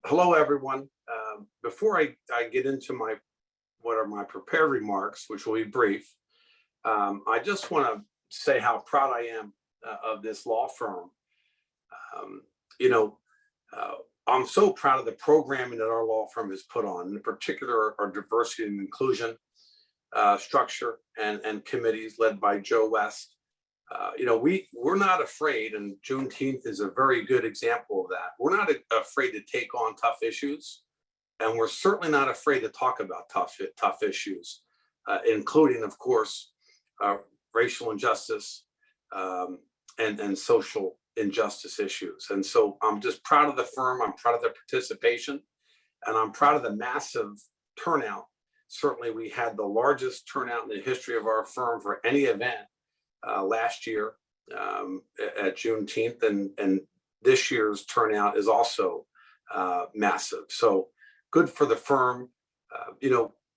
Hello, everyone. Before I get into what are my prepared remarks, which will be brief, I just want to say how proud I am of this law firm. Um, you know, uh, I'm so proud of the programming that our law firm has put on, in particular our diversity and inclusion structure and committees led by Joe West. We're not afraid, and Juneteenth is a very good example of that. We're not afraid to take on tough issues, and we're certainly not afraid to talk about tough issues, including, of course, racial injustice and social injustice issues. And so I'm just proud of the firm. I'm proud of the participation, and I'm proud of the massive turnout. Certainly, we had the largest turnout in the history of our firm for any event last year at Juneteenth, and this year's turnout is also massive. So good for the firm.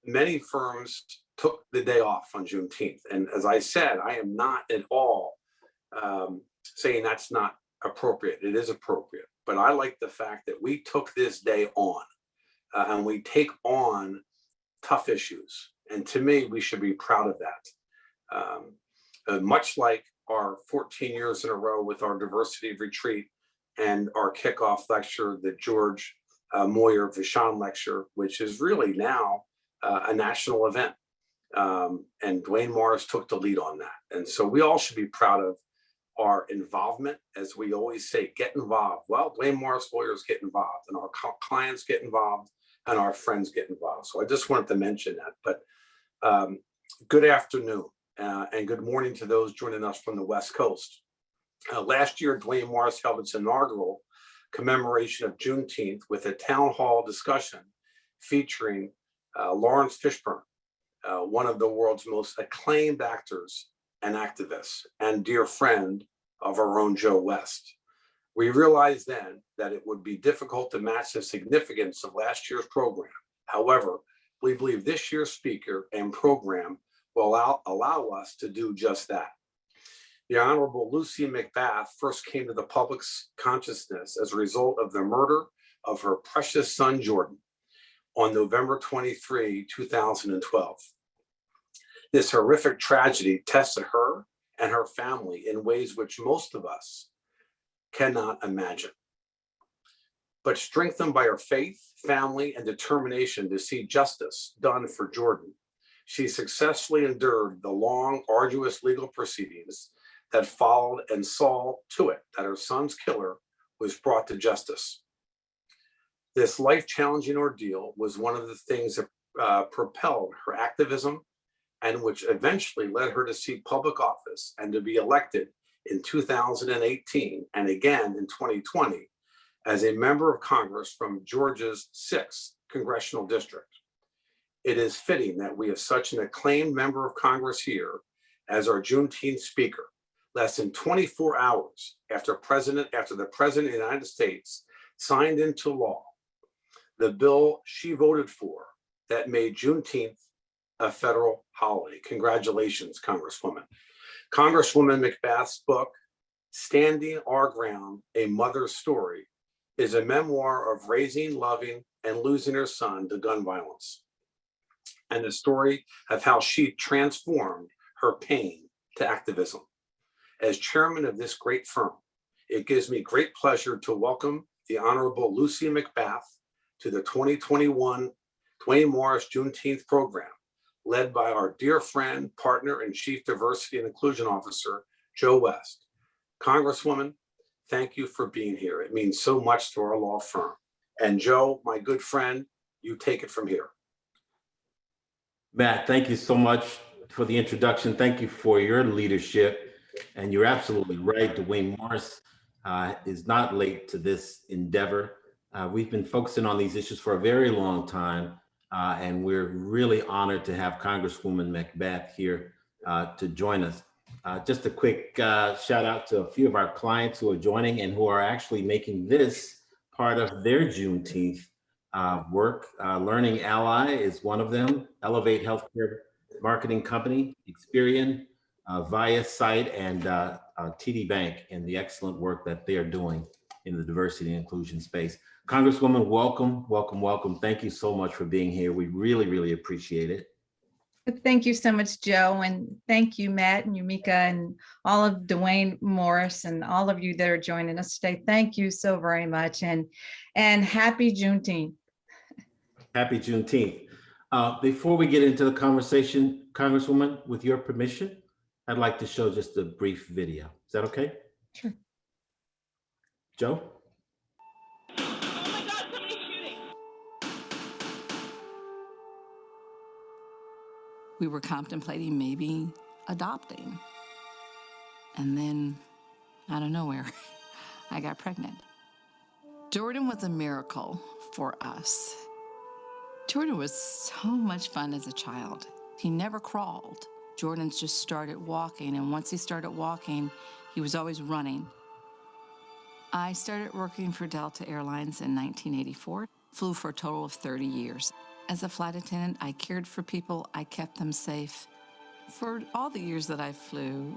Many firms took the day off on Juneteenth, and as I said, I am not at all saying that's not appropriate. It is appropriate, but I like the fact that we took this day on and we take on tough issues, and to me, we should be proud of that. Much like our 14 years in a row with our diversity retreat and our kickoff lecture, the George Moyer Vashon lecture, which is really now a national event. And Duane Morris took the lead on that. And so we all should be proud of our involvement. As we always say, get involved. Well, Duane Morris lawyers get involved, and our clients get involved, and our friends get involved. So I just wanted to mention that. But good afternoon. And good morning to those joining us from the West Coast. Last year, Duane Morris held its inaugural commemoration of Juneteenth with a town hall discussion featuring Lawrence Fishburne, one of the world's most acclaimed actors and activists, and dear friend of our own Joe West. We realized then that it would be difficult to match the significance of last year's program. However, we believe this year's speaker and program will allow us to do just that. The Honorable Lucy McBath first came to the public's consciousness as a result of the murder of her precious son, Jordan, on November 23, 2012. This horrific tragedy tested her and her family in ways which most of us cannot imagine. But strengthened by her faith, family, and determination to see justice done for Jordan, she successfully endured the long, arduous legal proceedings that followed and saw to it that her son's killer was brought to justice. This life-challenging ordeal was one of the things that propelled her activism and which eventually led her to seek public office and to be elected in 2018 and again in 2020 as a member of Congress from Georgia's 6th congressional district. It is fitting that we have such an acclaimed member of Congress here as our Juneteenth speaker, less than 24 hours after the President of the United States signed into law the bill she voted for that made Juneteenth a federal holiday. Congratulations, Congresswoman. Congresswoman McBath's book, Standing Our Ground, A Mother's Story, is a memoir of raising, loving, and losing her son to gun violence, and the story of how she transformed her pain to activism. As chairman of this great firm, it gives me great pleasure to welcome the Honorable Lucy McBath to the 2021 Duane Morris Juneteenth program, led by our dear friend, partner, and Chief Diversity and Inclusion Officer, Joe West. Congresswoman, thank you for being here. It means so much to our law firm. And Joe, my good friend, you take it from here. Matt, thank you so much for the introduction. Thank you for your leadership. And you're absolutely right. Duane Morris is not late to this endeavor. We've been focusing on these issues for a very long time. And we're really honored to have Congresswoman McBath here to join us. Just a quick shout out to a few of our clients who are joining and who are actually making this part of their Juneteenth work. Learning Ally is one of them, Elevate Healthcare Marketing Company, Experian, Via Site, and TD Bank, and the excellent work that they are doing in the diversity and inclusion space. Congresswoman, welcome, welcome, welcome. Thank you so much for being here. We really, really appreciate it. Thank you so much, Joe. And thank you, Matt and Yumika and all of Duane Morris and all of you that are joining us today. Thank you so very much. And happy Juneteenth. Happy Juneteenth. Before we get into the conversation, Congresswoman, with your permission, I'd like to show just a brief video. Is that okay? Sure. Joe? Oh my God, somebody's shooting. We were contemplating maybe adopting. And then, out of nowhere, I got pregnant. Jordan was a miracle for us. Jordan was so much fun as a child. He never crawled. Jordan just started walking, and once he started walking, he was always running. I started working for Delta Airlines in 1984, flew for a total of 30 years. As a flight attendant, I cared for people, I kept them safe. For all the years that I flew,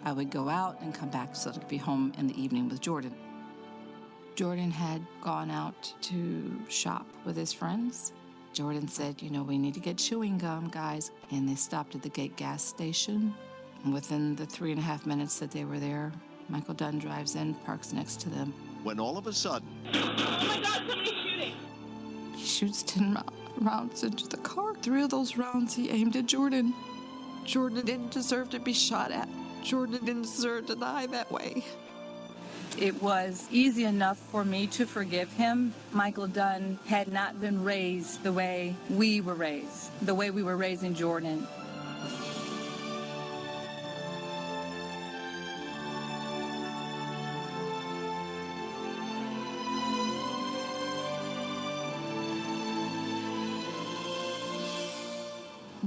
I would go out and come back so I could be home in the evening with Jordan. Jordan had gone out to shop with his friends. Jordan said, you know, we need to get chewing gum, guys. And they stopped at the Gate gas station. And within the 3.5 minutes that they were there, Michael Dunn drives in, parks next to them. When all of a sudden... Oh my God, somebody's shooting! He shoots 10 rounds into the car. 3 of those rounds he aimed at Jordan. Jordan didn't deserve to be shot at. Jordan didn't deserve to die that way. It was easy enough for me to forgive him. Michael Dunn had not been raised the way we were raised, the way we were raising Jordan.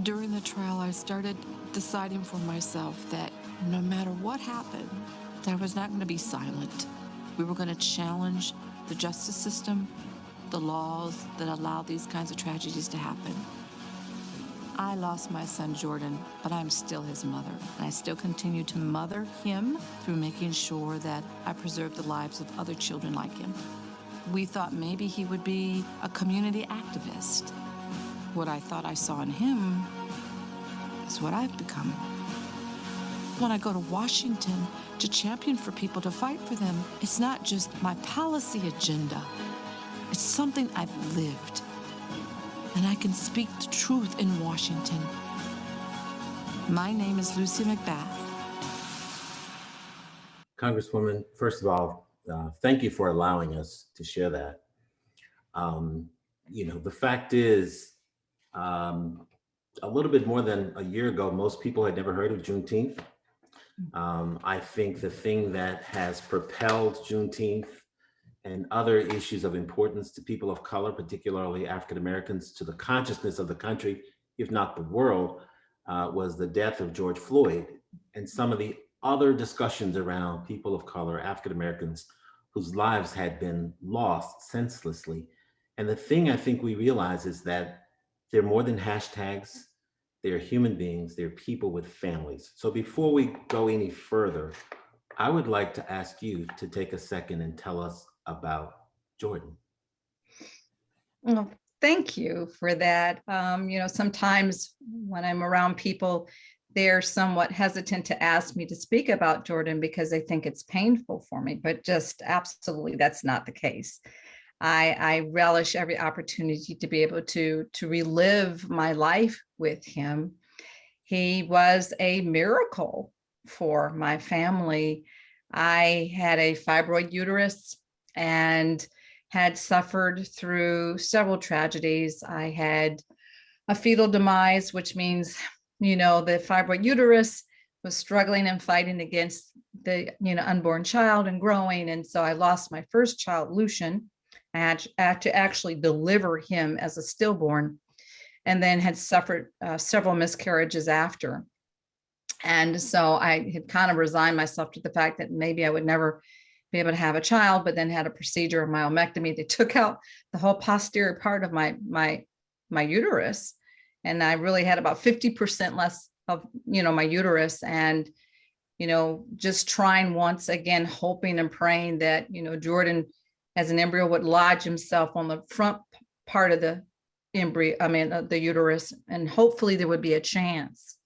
During the trial, I started deciding for myself that no matter what happened, that I was not going to be silent. We were going to challenge the justice system, the laws that allow these kinds of tragedies to happen. I lost my son, Jordan, but I'm still his mother. And I still continue to mother him through making sure that I preserve the lives of other children like him. We thought maybe he would be a community activist. What I thought I saw in him is what I've become. When I go to Washington to champion for people, to fight for them, it's not just my policy agenda. It's something I've lived. And I can speak the truth in Washington. My name is Lucy McBath. Congresswoman, first of all, thank you for allowing us to share that. You know, the fact is, a little bit more than a year ago, most people had never heard of Juneteenth. I think the thing that has propelled Juneteenth and other issues of importance to people of color, particularly African Americans, to the consciousness of the country, if not the world, was the death of George Floyd and some of the other discussions around people of color, African Americans, whose lives had been lost senselessly. And the thing I think we realize is that they're more than hashtags. They're human beings. They're people with families. So before we go any further, I would like to ask you to take a second and tell us about Jordan. Well, thank you for that. You know, sometimes when I'm around people, they're somewhat hesitant to ask me to speak about Jordan because they think it's painful for me, but just absolutely that's not the case. I relish every opportunity to be able to relive my life with him. He was a miracle for my family. I had a fibroid uterus and had suffered through several tragedies. I had a fetal demise, which means, you know, the fibroid uterus was struggling and fighting against the, you know, unborn child and growing. And so I lost my first child, Lucian. I had to actually deliver him as a stillborn, and then had suffered several miscarriages after. And so I had kind of resigned myself to the fact that maybe I would never be able to have a child, but then had a procedure of myomectomy. They took out the whole posterior part of my uterus. And I really had about 50% less of, you know, my uterus. And just trying once again, hoping and praying that, Jordan as an embryo would lodge himself on the front part of the embryo, the uterus, and hopefully there would be a chance.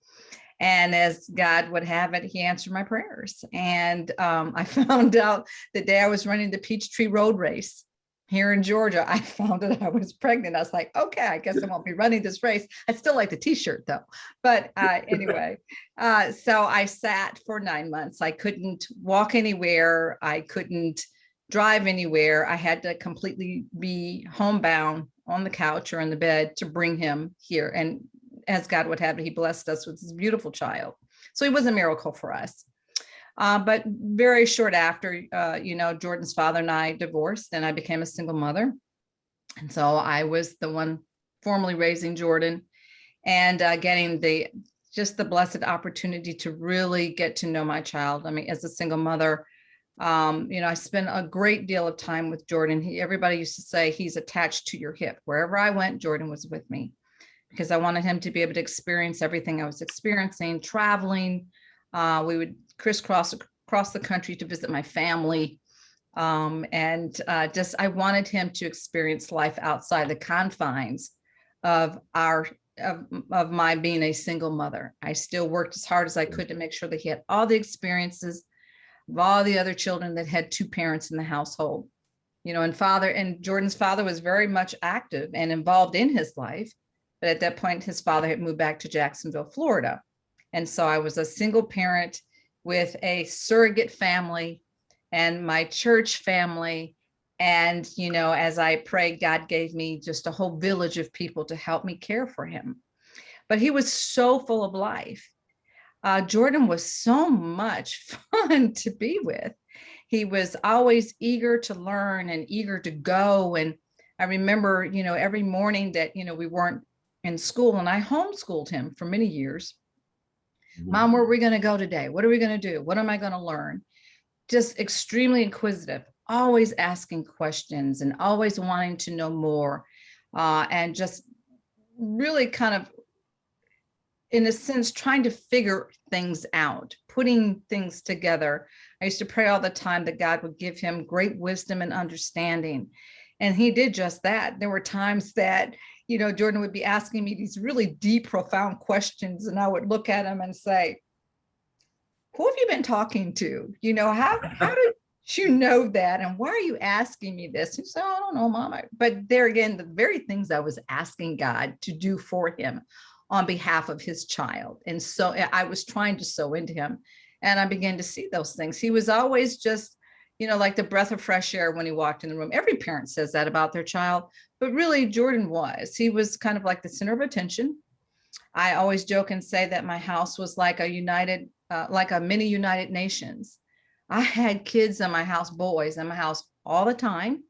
And as God would have it, he answered my prayers. And I found out the day I was running the Peachtree Road Race here in Georgia, I found that I was pregnant. I was like, okay, I guess I won't be running this race. I still like the t-shirt though. But anyway, so I sat for 9 months. I couldn't walk anywhere. I couldn't drive anywhere. I had to completely be homebound on the couch or in the bed to bring him here. And as God would have it, he blessed us with this beautiful child. So it was a miracle for us. But very short after, Jordan's father and I divorced, and I became a single mother. And so I was the one formally raising Jordan and getting the blessed opportunity to really get to know my child. As a single mother, I spent a great deal of time with Jordan. Everybody used to say he's attached to your hip. Wherever I went, Jordan was with me, because I wanted him to be able to experience everything I was experiencing, traveling. We would crisscross across the country to visit my family. I wanted him to experience life outside the confines of my being a single mother. I still worked as hard as I could to make sure that he had all the experiences of all the other children that had two parents in the household. And Jordan's father was very much active and involved in his life. But at that point, his father had moved back to Jacksonville, Florida. And so I was a single parent with a surrogate family and my church family. And, as I prayed, God gave me just a whole village of people to help me care for him. But he was so full of life. Jordan was so much fun to be with. He was always eager to learn and eager to go. And I remember, every morning that, we weren't in school, and I homeschooled him for many years. Mom, where are we going to go today? What are we going to do? What am I going to learn? Just extremely inquisitive, always asking questions and always wanting to know more, and just really kind of, in a sense, trying to figure things out, putting things together. I used to pray all the time that God would give him great wisdom and understanding. And he did just that. There were times that, Jordan would be asking me these really deep, profound questions. And I would look at him and say, who have you been talking to? How did you know that? And why are you asking me this? He said, I don't know, Mom. But there again, the very things I was asking God to do for him on behalf of his child. And so I was trying to sow into him. And I began to see those things. He was always just, like the breath of fresh air when he walked in the room. Every parent says that about their child, but really Jordan he was kind of like the center of attention. I always joke and say that my house was like a mini United Nations. I had kids in my house, boys in my house all the time.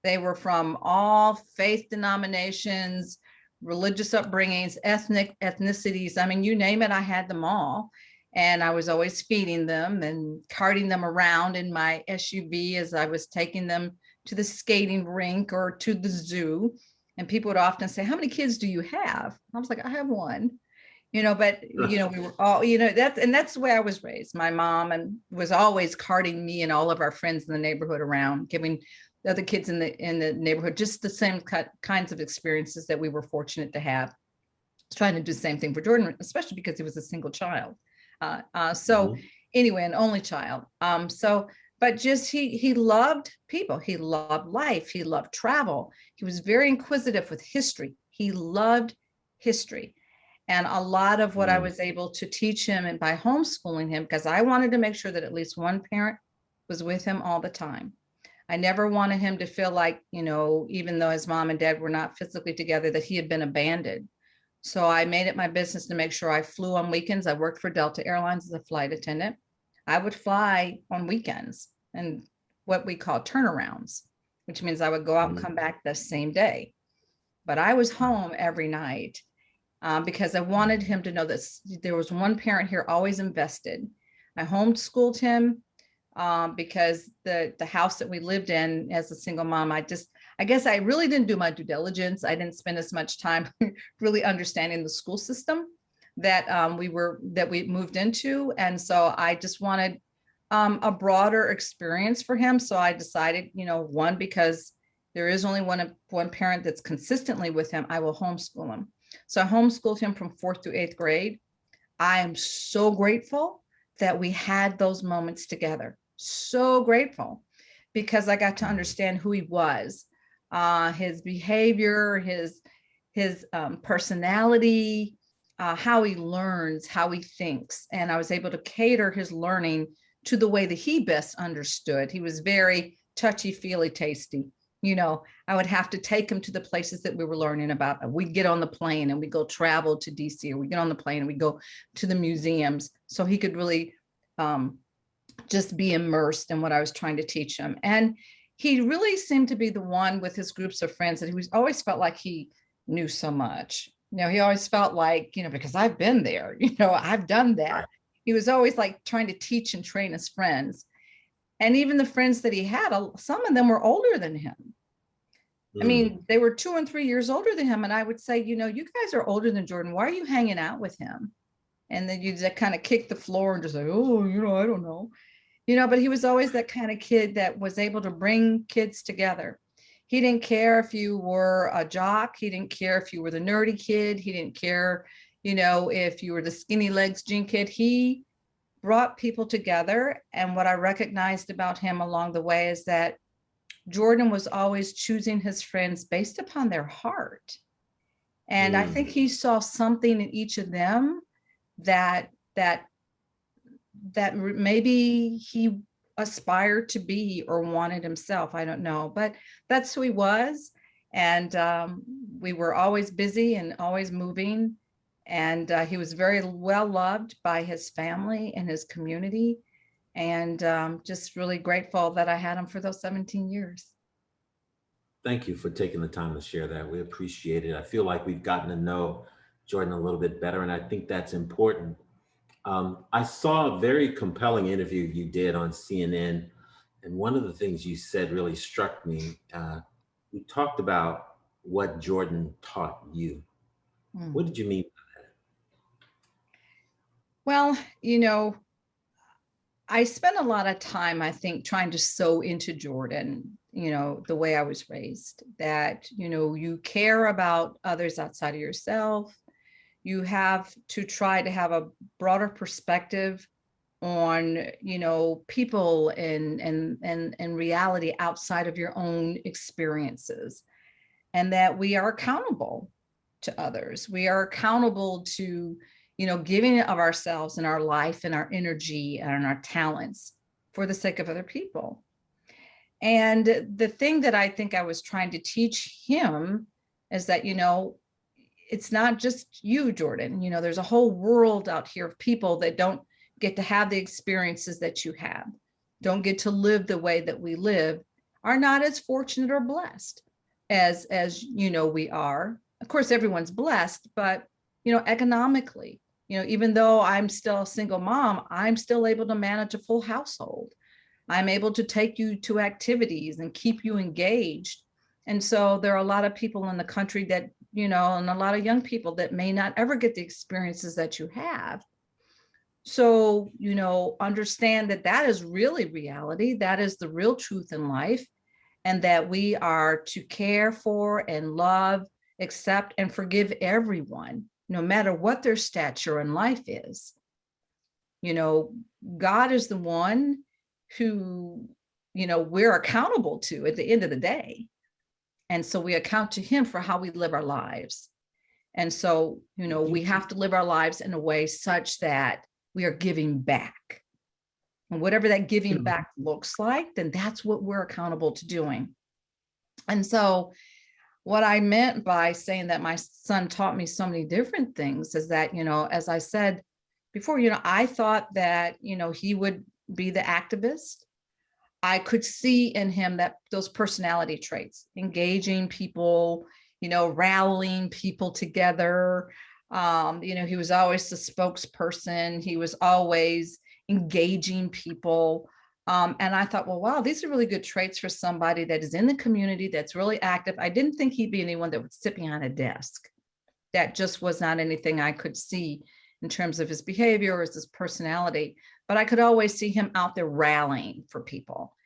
They were from all faith denominations, religious upbringings, ethnicities. You name it, I had them all. And I was always feeding them and carting them around in my SUV as I was taking them to the skating rink or to the zoo. And people would often say, how many kids do you have? I was like, I have one. But we were all, that's the way I was raised. My mom was always carting me and all of our friends in the neighborhood around, giving the other kids in the neighborhood just the same kinds of experiences that we were fortunate to have. Trying to do the same thing for Jordan, especially because he was a single child. Anyway, an only child. But just he loved people. He loved life. He loved travel. He was very inquisitive with history. He loved history. And a lot of what I was able to teach him, and by homeschooling him, because I wanted to make sure that at least one parent was with him all the time. I never wanted him to feel like, even though his mom and dad were not physically together, that he had been abandoned. So I made it my business to make sure I flew on weekends. I worked for Delta Airlines as a flight attendant. I would fly on weekends and what we call turnarounds, which means I would go out and come back the same day. But I was home every night because I wanted him to know that there was one parent here always invested. I homeschooled him because the house that we lived in as a single mom, I guess I really didn't do my due diligence. I didn't spend as much time really understanding the school system. that we moved into. And so I just wanted a broader experience for him. So I decided, one, because there is only one parent that's consistently with him, I will homeschool him. So I homeschooled him from 4th through 8th grade. I am so grateful that we had those moments together. So grateful, because I got to understand who he was, his behavior, his personality, how he learns, how he thinks. And I was able to cater his learning to the way that he best understood. He was very touchy-feely tasty. I would have to take him to the places that we were learning about. We'd get on the plane and we go travel to DC, or we get on the plane and we go to the museums, so he could really just be immersed in what I was trying to teach him. And he really seemed to be the one with his groups of friends that he was always felt like he knew so much. He always felt like, because I've been there, I've done that. He was always like trying to teach and train his friends. And even the friends that he had, some of them were older than him. I mean, they were 2 and 3 years older than him. And I would say, you guys are older than Jordan. Why are you hanging out with him? And then you just kind of kick the floor and just like, oh, I don't know. But he was always that kind of kid that was able to bring kids together. He didn't care if you were a jock. He didn't care if you were the nerdy kid. He didn't care, if you were the skinny legs jean kid. He brought people together. And what I recognized about him along the way is that Jordan was always choosing his friends based upon their heart. And I think he saw something in each of them that maybe he aspired to be or wanted himself. I don't know, but that's who he was. And we were always busy and always moving. And he was very well loved by his family and his community. And just really grateful that I had him for those 17 years. Thank you for taking the time to share that. We appreciate it. I feel like we've gotten to know Jordan a little bit better, and I think that's important. I saw a very compelling interview you did on CNN, and one of the things you said really struck me. You talked about what Jordan taught you. What did you mean by that? Well, I spent a lot of time, I think, trying to sew into Jordan, the way I was raised, that, you care about others outside of yourself. You have to try to have a broader perspective on, people and reality outside of your own experiences, and that we are accountable to others. We are accountable to, giving of ourselves and our life and our energy and our talents for the sake of other people. And the thing that I think I was trying to teach him is that, it's not just you, Jordan. There's a whole world out here of people that don't get to have the experiences that you have, don't get to live the way that we live, are not as fortunate or blessed as we are. Of course, everyone's blessed, but economically, even though I'm still a single mom, I'm still able to manage a full household. I'm able to take you to activities and keep you engaged. And so there are a lot of people in the country that, and a lot of young people that may not ever get the experiences that you have. So, understand that that is really reality. That is the real truth in life. And that we are to care for and love, accept, and forgive everyone, no matter what their stature in life is. God is the one who, we're accountable to at the end of the day. And so we account to him for how we live our lives. And so, we have to live our lives in a way such that we are giving back. And whatever that giving back looks like, then that's what we're accountable to doing. And so what I meant by saying that my son taught me so many different things is that, as I said before, I thought that, he would be the activist. I could see in him that those personality traits, engaging people, rallying people together. He was always the spokesperson. He was always engaging people. And I thought, well, wow, these are really good traits for somebody that is in the community, that's really active. I didn't think he'd be anyone that would sit behind a desk. That just was not anything I could see in terms of his behavior or his personality, but I could always see him out there rallying for people.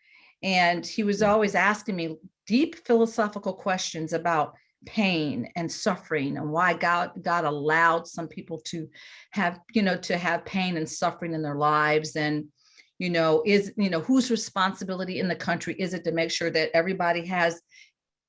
And he was always asking me deep philosophical questions about pain and suffering and why God allowed some people to have, to have pain and suffering in their lives. And, whose responsibility in the country is it to make sure that everybody has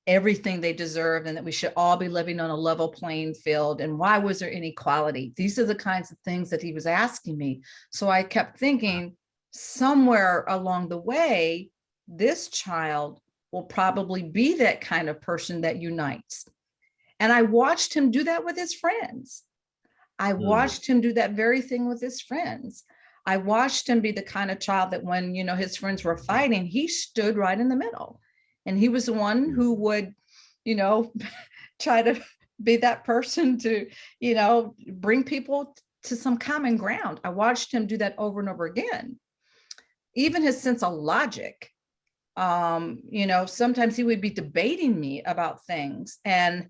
everything they deserve and that we should all be living on a level playing field? And why was there inequality? These are the kinds of things that he was asking me. So I kept thinking somewhere along the way, this child will probably be that kind of person that unites. And I watched him do that with his friends. I watched him do that very thing with his friends. I watched him be the kind of child that when, his friends were fighting, he stood right in the middle. And he was the one who would, try to be that person to, bring people to some common ground. I watched him do that over and over again. Even his sense of logic. Sometimes he would be debating me about things and,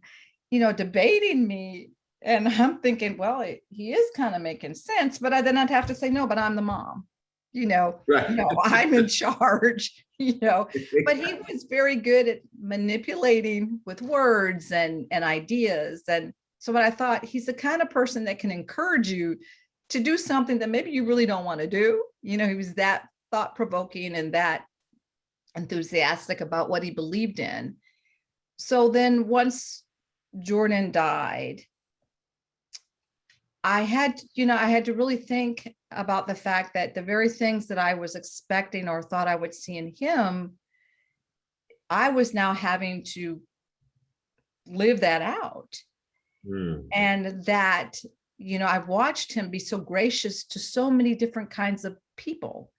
debating me. And I'm thinking, well, he is kind of making sense, but then I'd have to say, no, but I'm the mom, Right. I'm in charge, but he was very good at manipulating with words and ideas. And so what I thought, he's the kind of person that can encourage you to do something that maybe you really don't want to do. He was that thought-provoking and that enthusiastic about what he believed in. So then once Jordan died, I had to really think about the fact that the very things that I was expecting or thought I would see in him, I was now having to live that out. And that, I've watched him be so gracious to so many different kinds of people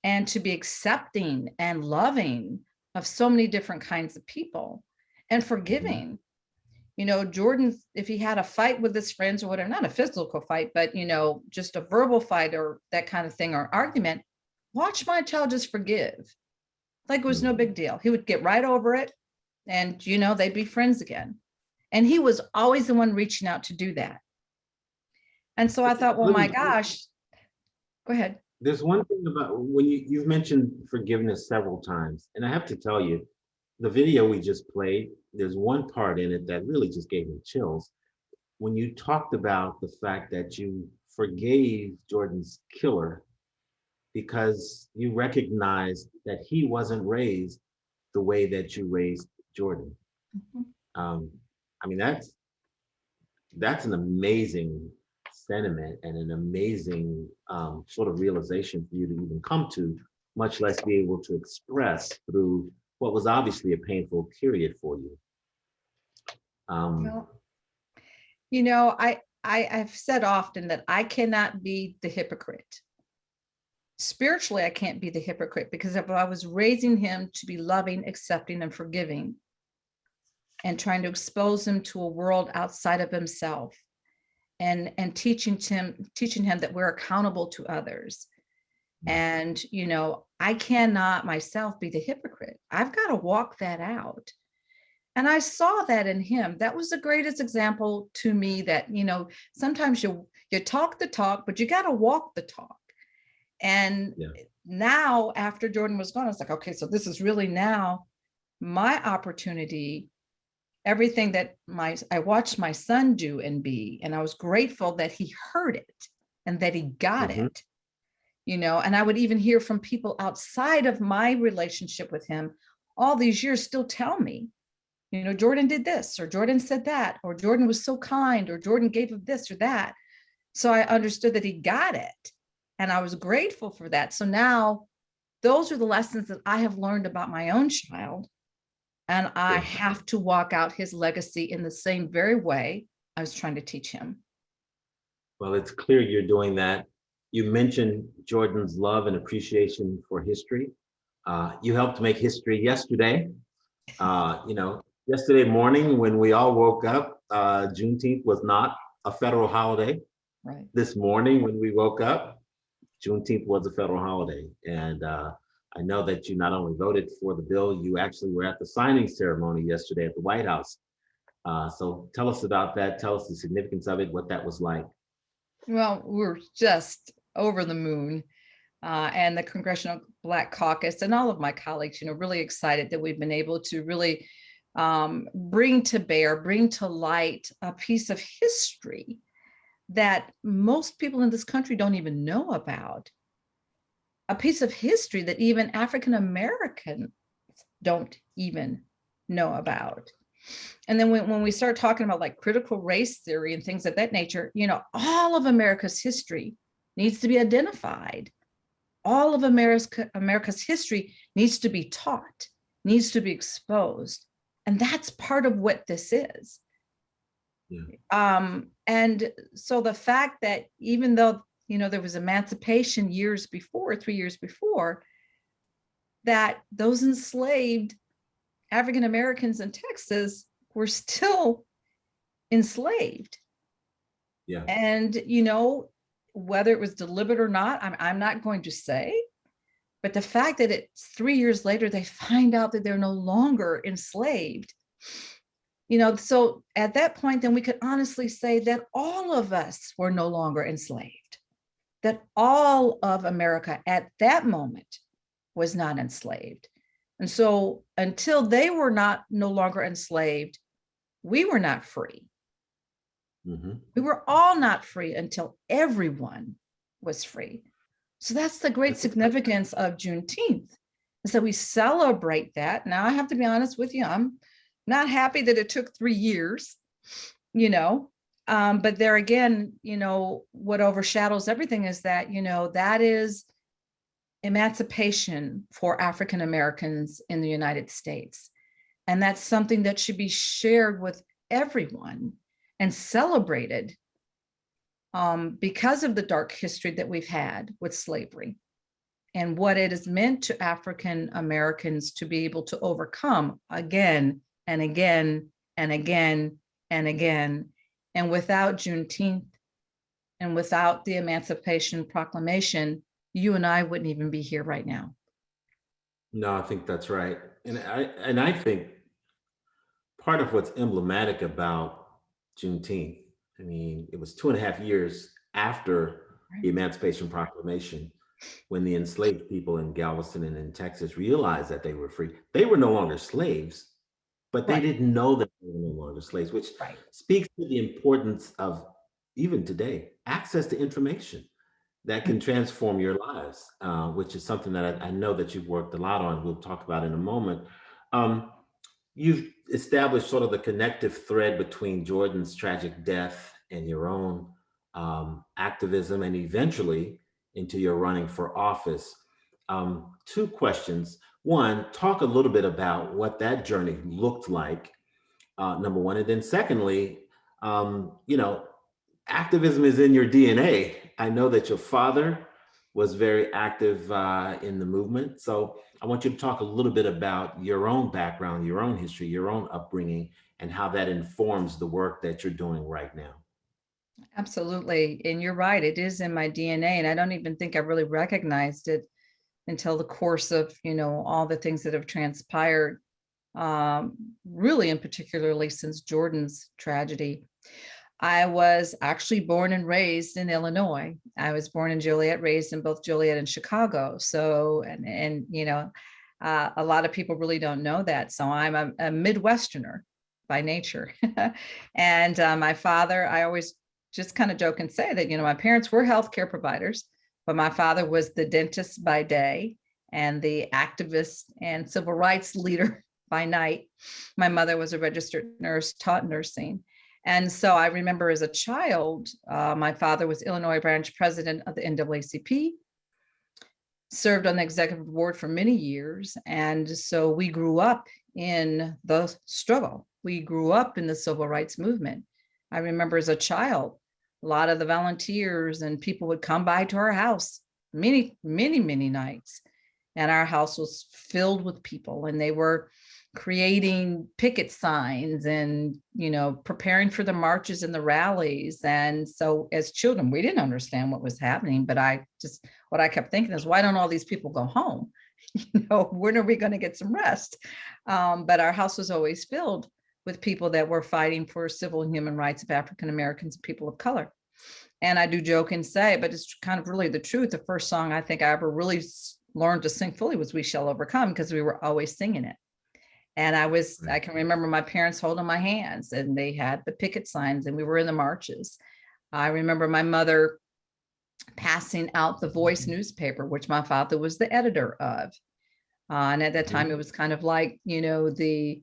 and to be accepting and loving of so many different kinds of people and forgiving. Jordan, if he had a fight with his friends or whatever, not a physical fight, but, just a verbal fight or that kind of thing or argument, watch my child just forgive. Like it was no big deal. He would get right over it and, they'd be friends again. And he was always the one reaching out to do that. And so I thought, well, my gosh, go ahead. There's one thing about when you've mentioned forgiveness several times, and I have to tell you, the video we just played, there's one part in it that really just gave me chills. When you talked about the fact that you forgave Jordan's killer because you recognized that he wasn't raised the way that you raised Jordan. That's an amazing sentiment and an amazing sort of realization for you to even come to, much less be able to express through what was obviously a painful period for you. I've said often that I cannot be the hypocrite. Spiritually, I can't be the hypocrite because if I was raising him to be loving, accepting, and forgiving, and trying to expose him to a world outside of himself, and teaching him that we're accountable to others. And, I cannot myself be the hypocrite. I've got to walk that out. And I saw that in him. That was the greatest example to me that, sometimes you talk the talk, but you got to walk the talk. And now after Jordan was gone, I was like, okay, so this is really now my opportunity. Everything that I watched my son do and be, and I was grateful that he heard it and that he got it, and I would even hear from people outside of my relationship with him all these years still tell me, Jordan did this, or Jordan said that, or Jordan was so kind, or Jordan gave of this or that. So I understood that he got it. And I was grateful for that. So now those are the lessons that I have learned about my own child. And I have to walk out his legacy in the same very way I was trying to teach him. Well, it's clear you're doing that. You mentioned Jordan's love and appreciation for history. You helped make history yesterday. Yesterday morning when we all woke up, Juneteenth was not a federal holiday. Right. This morning when we woke up, Juneteenth was a federal holiday. And I know that you not only voted for the bill, you actually were at the signing ceremony yesterday at the White House. So tell us about that. Tell us the significance of it, what that was like. Well, we're just over the moon. And the Congressional Black Caucus and all of my colleagues, really excited that we've been able to really bring to light a piece of history that most people in this country don't even know about. A piece of history that even African Americans don't even know about. And then when we start talking about like critical race theory and things of that nature, all of America's history needs to be identified. All of America's history needs to be taught, needs to be exposed. And that's part of what this is. Yeah. And so the fact that even though, there was emancipation 3 years before, that those enslaved African Americans in Texas were still enslaved. Yeah. And, whether it was deliberate or not, I'm not going to say, but the fact that it's 3 years later, they find out that they're no longer enslaved. So at that point, then we could honestly say that all of us were no longer enslaved, that all of America at that moment was not enslaved. And so until they were no longer enslaved, we were not free. Mm-hmm. We were all not free until everyone was free. So that's the great significance of Juneteenth, is that we celebrate that. Now, I have to be honest with you, I'm not happy that it took 3 years, but there again, what overshadows everything is that, that is emancipation for African Americans in the United States. And that's something that should be shared with everyone and celebrated because of the dark history that we've had with slavery and what it has meant to African Americans to be able to overcome again and again and again and again. And without Juneteenth and without the Emancipation Proclamation, you and I wouldn't even be here right now. No, I think that's right. And I think part of what's emblematic about Juneteenth, I mean, it was 2.5 years after the Emancipation Proclamation when the enslaved people in Galveston and in Texas realized that they were free. They were no longer slaves, but they didn't know that they were no longer slaves, which speaks to the importance of, even today, access to information that can transform your lives, which is something that I know that you've worked a lot on. We'll talk about in a moment. You've established sort of the connective thread between Jordan's tragic death and your own activism, and eventually into your running for office. 2 questions. One, talk a little bit about what that journey looked like, number one. And then secondly, activism is in your DNA. I know that your father was very active in the movement. So I want you to talk a little bit about your own background, your own history, your own upbringing, and how that informs the work that you're doing right now. Absolutely. And you're right, it is in my DNA. And I don't even think I really recognized it until the course of, all the things that have transpired, really and particularly since Jordan's tragedy. I was actually born and raised in Illinois. I was born in Joliet, raised in both Joliet and Chicago. So, a lot of people really don't know that. So I'm a Midwesterner by nature. And my father, I always just kind of joke and say that, my parents were healthcare providers, but my father was the dentist by day and the activist and civil rights leader by night. My mother was a registered nurse, taught nursing. And so I remember as a child, my father was Illinois branch president of the NAACP, served on the executive board for many years. And so we grew up in the struggle. We grew up in the civil rights movement. I remember as a child, a lot of the volunteers and people would come by to our house many, many, many nights. And our house was filled with people, and they were creating picket signs and, preparing for the marches and the rallies. And so as children, we didn't understand what was happening, but what I kept thinking is, why don't all these people go home? When are we going to get some rest? But our house was always filled with people that were fighting for civil and human rights of African Americans and people of color. And I do joke and say, but it's kind of really the truth. The first song I think I ever really learned to sing fully was We Shall Overcome, because we were always singing it. And I can remember my parents holding my hands, and they had the picket signs, and we were in the marches. I remember my mother passing out the Voice newspaper, which my father was the editor of. And at that time, it was kind of like, it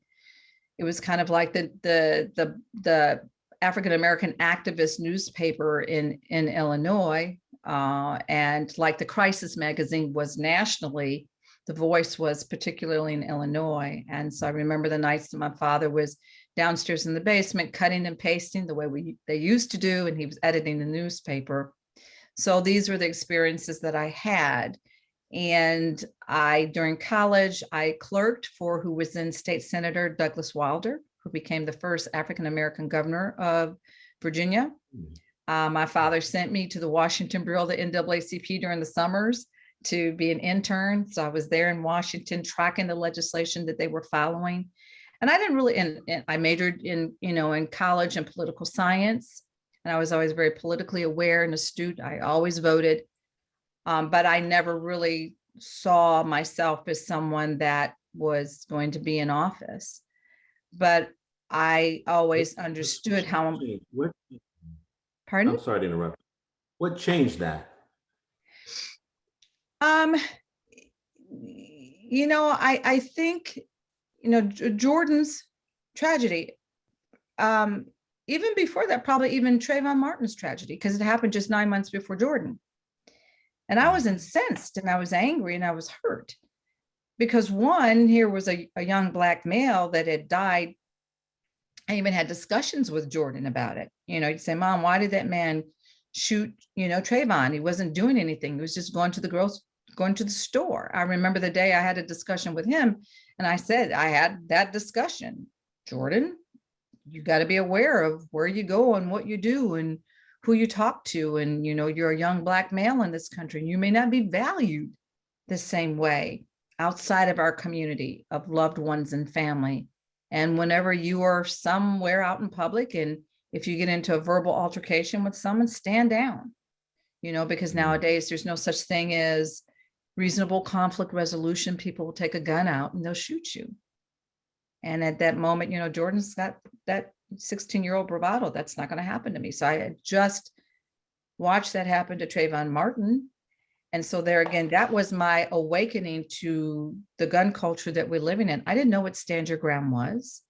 was kind of like the African-American activist newspaper in Illinois. And like the Crisis magazine was nationally, the Voice was particularly in Illinois. And so I remember the nights that my father was downstairs in the basement, cutting and pasting the way they used to do, and he was editing the newspaper. So these were the experiences that I had. And during college, I clerked for who was then State Senator Douglas Wilder, who became the first African-American governor of Virginia. My father sent me to the Washington Bureau of the NAACP during the summers to be an intern. So I was there in Washington tracking the legislation that they were following. And I didn't really, and I majored in college in political science. And I was always very politically aware and astute. I always voted. But I never really saw myself as someone that was going to be in office. But I always understood how. Pardon? I'm sorry to interrupt. What changed that? I think, Jordan's tragedy, even before that, probably even Trayvon Martin's tragedy, because it happened just 9 months before Jordan. And I was incensed, and I was angry, and I was hurt, because one, here was a young Black male that had died. I even had discussions with Jordan about it. He'd say, Mom, why did that man shoot, Trayvon? He wasn't doing anything. He was just going to the store. I remember the day I had a discussion with him, and I said, I had that discussion. Jordan, you got to be aware of where you go and what you do and who you talk to. And, you're a young Black male in this country, and you may not be valued the same way outside of our community of loved ones and family. And whenever you are somewhere out in public, and if you get into a verbal altercation with someone, stand down, because nowadays there's no such thing as reasonable conflict resolution. People will take a gun out and they'll shoot you. And at that moment, Jordan's got that 16-year-old bravado. That's not going to happen to me. So I had just watched that happen to Trayvon Martin. And so there again, that was my awakening to the gun culture that we're living in. I didn't know what stand your ground was.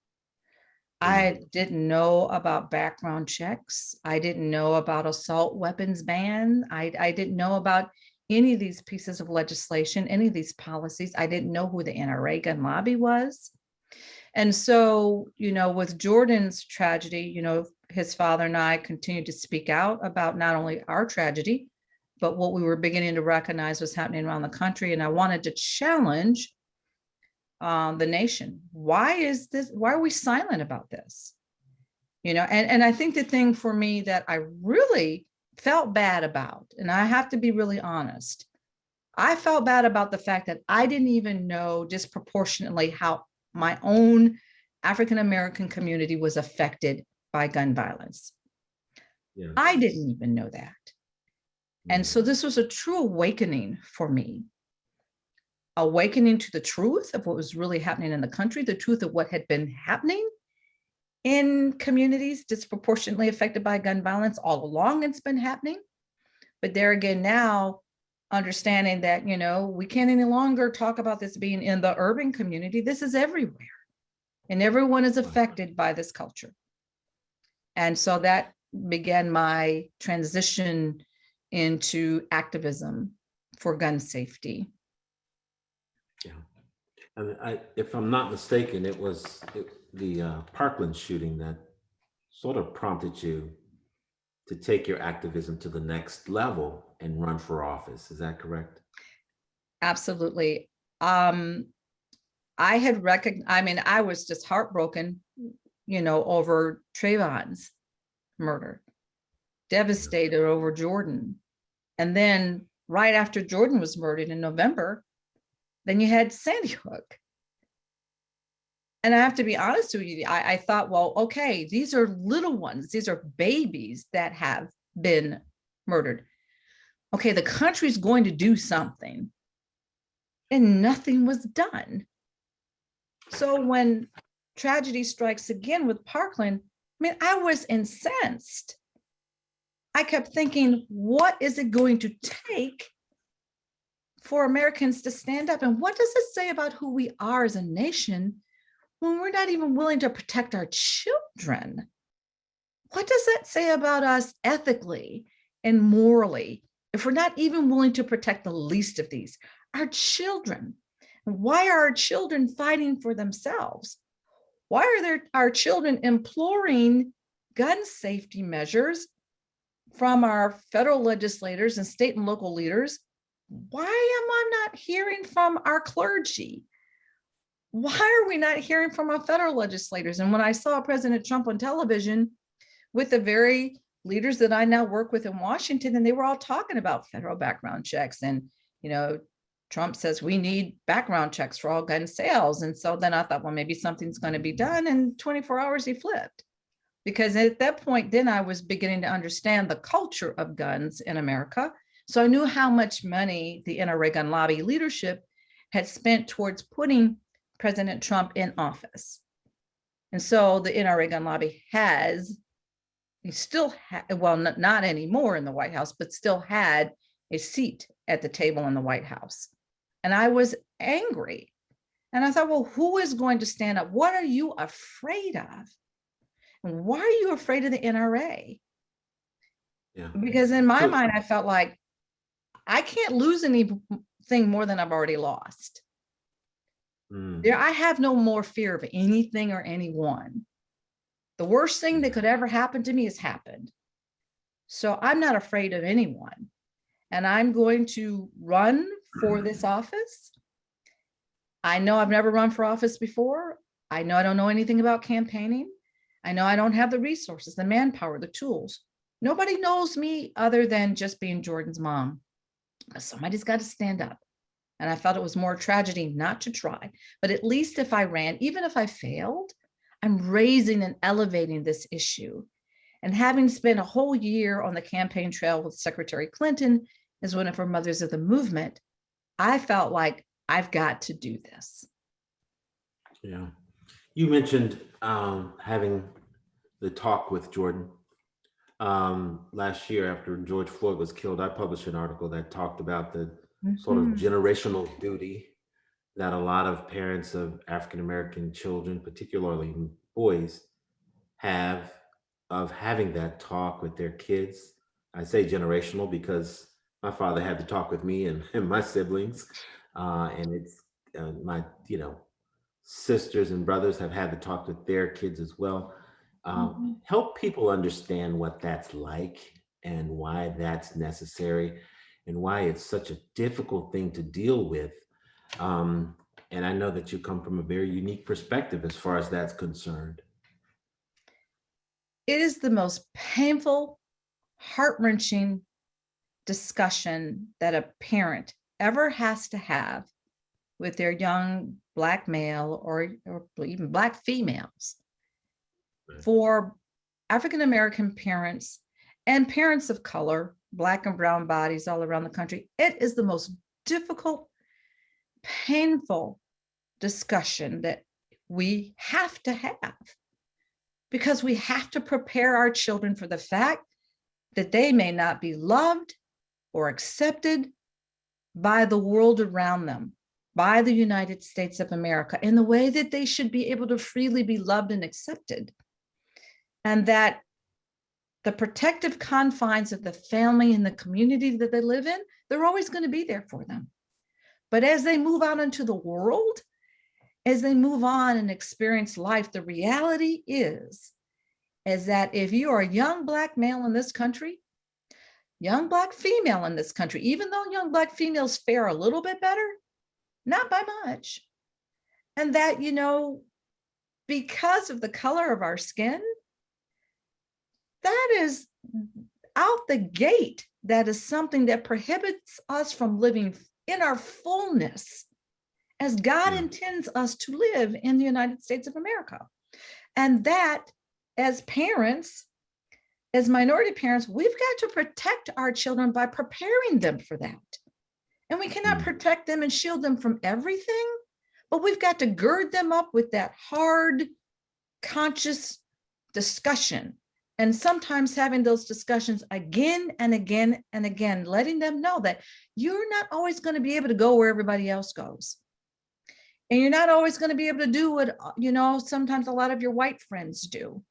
I didn't know about background checks. I didn't know about assault weapons ban. I didn't know about any of these pieces of legislation, any of these policies. I didn't know who the NRA gun lobby was. And so, with Jordan's tragedy, his father and I continued to speak out about not only our tragedy, but what we were beginning to recognize was happening around the country. And I wanted to challenge the nation. Why are we silent about this? And I think the thing for me that I really felt bad about, and I have to be really honest, I felt bad about the fact that I didn't even know disproportionately how my own African-American community was affected by gun violence. Yeah. I didn't even know that. And so this was a true awakening for me. Awakening to the truth of what was really happening in the country, the truth of what had been happening in communities disproportionately affected by gun violence. All along it's been happening. But there again now, understanding that, we can't any longer talk about this being in the urban community. This is everywhere. And everyone is affected by this culture. And so that began my transition into activism for gun safety. Yeah. And if I'm not mistaken, it was the Parkland shooting that sort of prompted you to take your activism to the next level and run for office. Is that correct? Absolutely. I had I was just heartbroken, over Trayvon's murder, devastated over Jordan. And then right after Jordan was murdered in November, then you had Sandy Hook. And I have to be honest with you, I thought, well, okay, these are little ones. These are babies that have been murdered. Okay, the country's going to do something, and nothing was done. So when tragedy strikes again with Parkland, I mean, I was incensed. I kept thinking, what is it going to take for Americans to stand up? And what does it say about who we are as a nation when we're not even willing to protect our children? What does that say about us ethically and morally if we're not even willing to protect the least of these, our children? Why are our children fighting for themselves? Why are our children imploring gun safety measures from our federal legislators and state and local leaders? Why am I not hearing from our clergy? Why are we not hearing from our federal legislators? And when I saw President Trump on television with the very leaders that I now work with in Washington, and they were all talking about federal background checks. And, Trump says we need background checks for all gun sales. And so then I thought, well, maybe something's going to be done. And 24 hours he flipped. Because at that point, then I was beginning to understand the culture of guns in America. So I knew how much money the NRA gun lobby leadership had spent towards putting President Trump in office. And so the NRA gun lobby not anymore in the White House, but still had a seat at the table in the White House. And I was angry. And I thought, well, who is going to stand up? What are you afraid of? And why are you afraid of the NRA? Yeah. Because in my mind, I felt like I can't lose anything more than I've already lost. I have no more fear of anything or anyone. The worst thing that could ever happen to me has happened. So I'm not afraid of anyone. And I'm going to run for this office. I know I've never run for office before. I know I don't know anything about campaigning. I know I don't have the resources, the manpower, the tools. Nobody knows me other than just being Jordan's mom. Somebody's got to stand up. And I felt it was more tragedy not to try. But at least if I ran, even if I failed, I'm raising and elevating this issue. And having spent a whole year on the campaign trail with Secretary Clinton as one of her mothers of the movement, I felt like I've got to do this. Yeah. You mentioned having the talk with Jordan. Last year after George Floyd was killed, I published an article that talked about the sort of generational duty that a lot of parents of African-American children, particularly boys, have of having that talk with their kids. I say generational because my father had to talk with me and my siblings, and it's my sisters and brothers have had to talk with their kids as well. Help people understand what that's like and why that's necessary and why it's such a difficult thing to deal with. And I know that you come from a very unique perspective as far as that's concerned. It is the most painful, heart-wrenching discussion that a parent ever has to have with their young Black male or even Black females. For African-American parents and parents of color, Black and brown bodies all around the country, it is the most difficult, painful discussion that we have to have, because we have to prepare our children for the fact that they may not be loved or accepted by the world around them, by the United States of America, in the way that they should be able to freely be loved and accepted. And that the protective confines of the family and the community that they live in, they're always going to be there for them. But as they move out into the world, as they move on and experience life, the reality is that if you are a young Black male in this country, young Black female in this country, even though young Black females fare a little bit better, not by much. And that, because of the color of our skin, that is out the gate. That is something that prohibits us from living in our fullness as God intends us to live in the United States of America. And that, as parents, as minority parents, we've got to protect our children by preparing them for that. And we cannot protect them and shield them from everything, but we've got to gird them up with that hard, conscious discussion. And sometimes having those discussions again and again and again, letting them know that you're not always going to be able to go where everybody else goes. And you're not always going to be able to do what, sometimes a lot of your white friends do.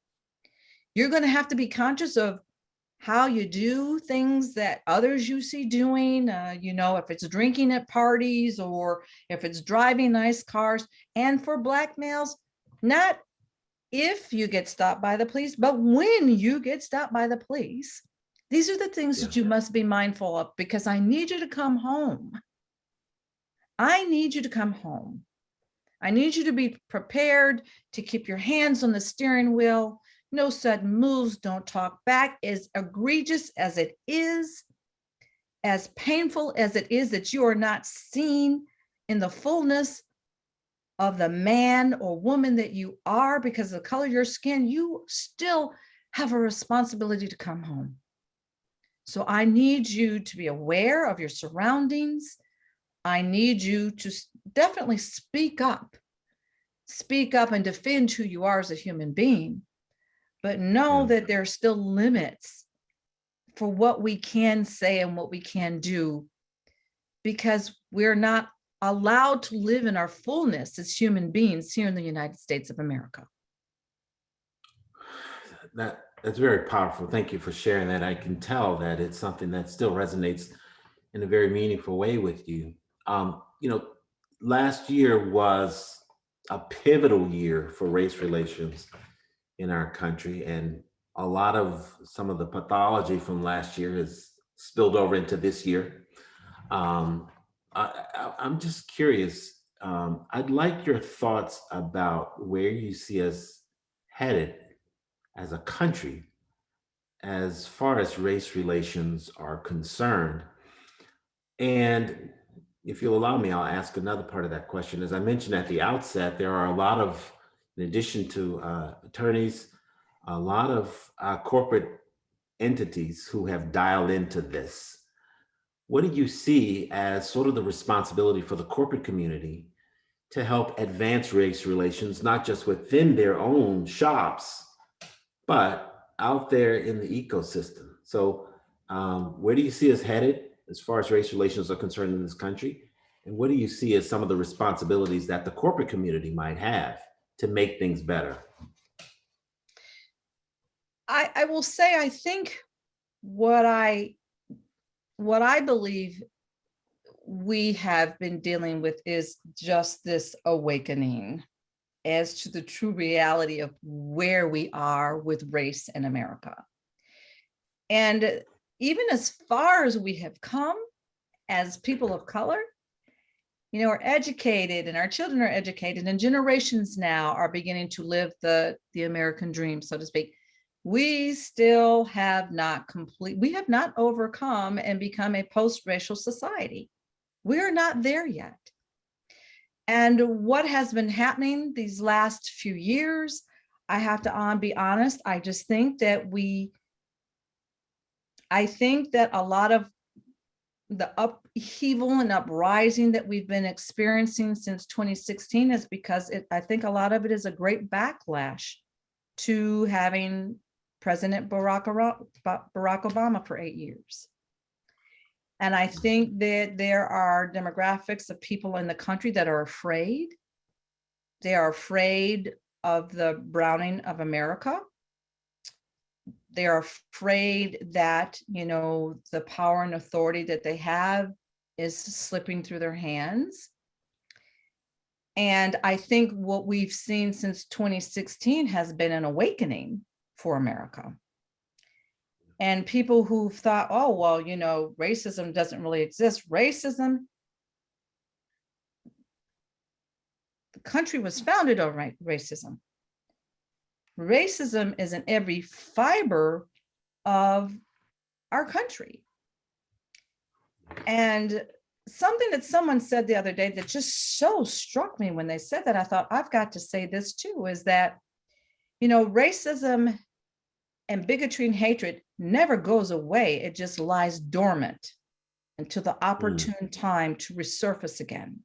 You're going to have to be conscious of how you do things that others you see doing, if it's drinking at parties or if it's driving nice cars. And for Black males, not if you get stopped by the police, but when you get stopped by the police. These are the things that you must be mindful of, because I need you to come home. I need you to come home. I need you to be prepared to keep your hands on the steering wheel. No sudden moves, don't talk back. As egregious as it is, as painful as it is that you are not seen in the fullness of the man or woman that you are because of the color of your skin, you still have a responsibility to come home. So I need you to be aware of your surroundings. I need you to definitely speak up and defend who you are as a human being, but know that there are still limits for what we can say and what we can do, because we're not allowed to live in our fullness as human beings here in the United States of America. That's very powerful. Thank you for sharing that. I can tell that it's something that still resonates in a very meaningful way with you. Last year was a pivotal year for race relations in our country, and a lot of some of the pathology from last year has spilled over into this year. I'm just curious. I'd like your thoughts about where you see us headed as a country as far as race relations are concerned. And if you'll allow me, I'll ask another part of that question. As I mentioned at the outset, there are a lot of, in addition to attorneys, a lot of corporate entities who have dialed into this. What do you see as sort of the responsibility for the corporate community to help advance race relations, not just within their own shops, but out there in the ecosystem? So where do you see us headed as far as race relations are concerned in this country? And what do you see as some of the responsibilities that the corporate community might have to make things better? I will say, I think what I believe we have been dealing with is just this awakening as to the true reality of where we are with race in America. And even as far as we have come as people of color, are educated, and our children are educated, and generations now are beginning to live the American dream, so to speak. We still have not overcome and become a post-racial society. We are not there yet. And what has been happening these last few years, I have to be honest, I just think that I think that a lot of the upheaval and uprising that we've been experiencing since 2016 is because I think a lot of it is a great backlash to having President Barack Obama for 8 years. And I think that there are demographics of people in the country that are afraid. They are afraid of the browning of America. They are afraid that, the power and authority that they have is slipping through their hands. And I think what we've seen since 2016 has been an awakening for America. And people who thought, oh, well, racism doesn't really exist. The country was founded on racism. Racism is in every fiber of our country. And something that someone said the other day that just so struck me when they said that, I thought, I've got to say this too, is that, racism And bigotry and hatred never goes away. It just lies dormant until the opportune time to resurface again.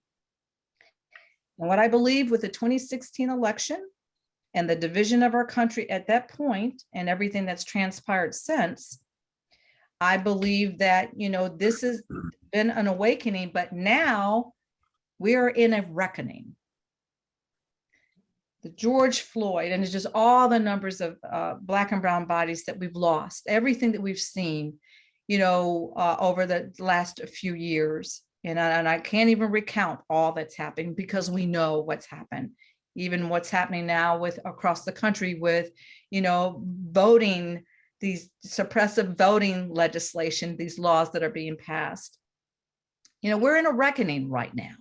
And what I believe with the 2016 election and the division of our country at that point and everything that's transpired since, I believe that, this has been an awakening, but now we are in a reckoning. The George Floyd, and it's just all the numbers of Black and brown bodies that we've lost, everything that we've seen, over the last few years. And I can't even recount all that's happened because we know what's happened. Even what's happening now with across the country with, voting, these suppressive voting legislation, these laws that are being passed. We're in a reckoning right now.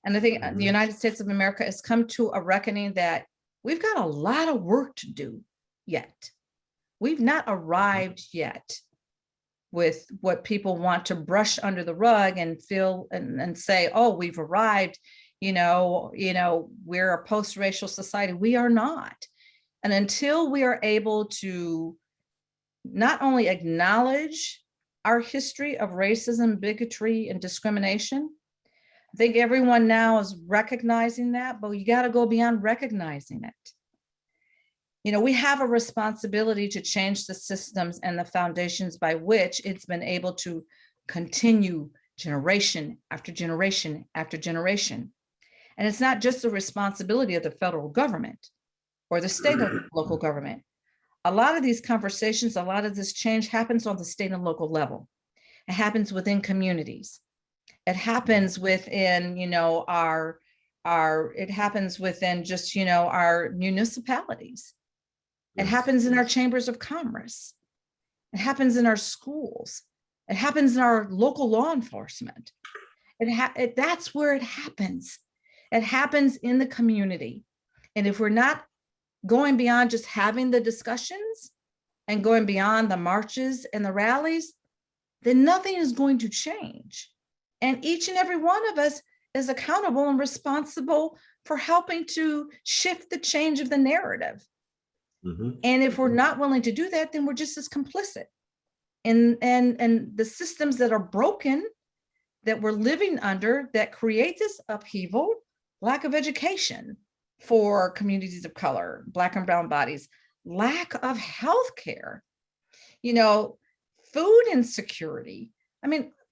And I think the United States of America has come to a reckoning that we've got a lot of work to do yet. We've not arrived yet with what people want to brush under the rug and feel and say, oh, we've arrived, we're a post-racial society. We are not. And until we are able to not only acknowledge our history of racism, bigotry, and discrimination, I think everyone now is recognizing that, but you got to go beyond recognizing it. We have a responsibility to change the systems and the foundations by which it's been able to continue generation after generation after generation. And it's not just the responsibility of the federal government or the state and local government. A lot of these conversations, a lot of this change happens on the state and local level. It happens within communities. It happens within, it happens within just, our municipalities. It happens in our chambers of commerce. It happens in our schools. It happens in our local law enforcement. That's where it happens. It happens in the community. And if we're not going beyond just having the discussions and going beyond the marches and the rallies, then nothing is going to change. And each and every one of us is accountable and responsible for helping to shift the change of the narrative. And if we're not willing to do that, then we're just as complicit. And the systems that are broken, that we're living under, that create this upheaval, lack of education for communities of color, Black and brown bodies, lack of healthcare, food insecurity.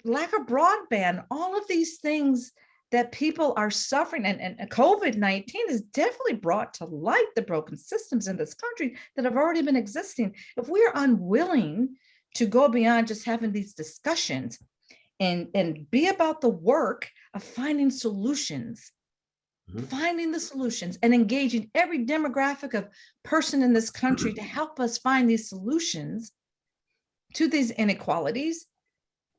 Lack of broadband, all of these things that people are suffering, and COVID-19 has definitely brought to light the broken systems in this country that have already been existing. If we are unwilling to go beyond just having these discussions and be about the work of finding solutions, finding the solutions and engaging every demographic of person in this country to help us find these solutions to these inequalities,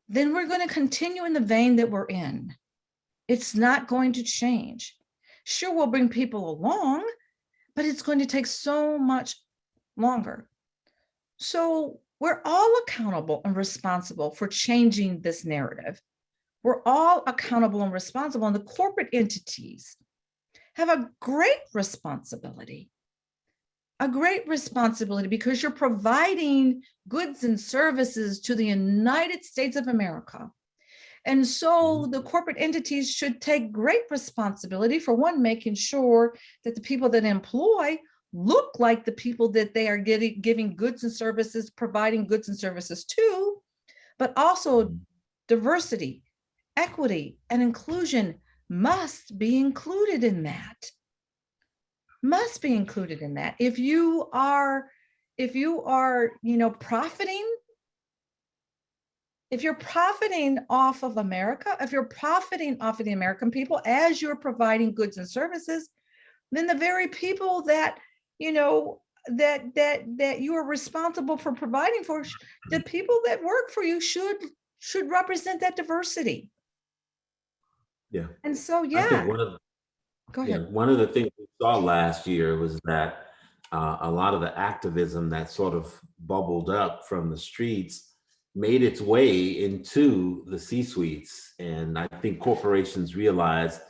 then we're going to continue in the vein that we're in. It's not going to change. Sure, we'll bring people along, but it's going to take so much longer. So we're all accountable and responsible for changing this narrative. We're all accountable and responsible, and the corporate entities have a great responsibility because you're providing goods and services to the United States of America. And so the corporate entities should take great responsibility for, one, making sure that the people that employ look like the people that they are giving goods and services, providing goods and services to, but also diversity, equity, and inclusion must be included in that. Must be included in that. If you are, profiting, if you're profiting off of America, if you're profiting off of the American people as you're providing goods and services, then the very people that, that you are responsible for providing for, the people that work for you should represent that diversity. Yeah. And so, I think go ahead. One of the things we saw last year was that a lot of the activism that sort of bubbled up from the streets made its way into the C-suites. And I think corporations realized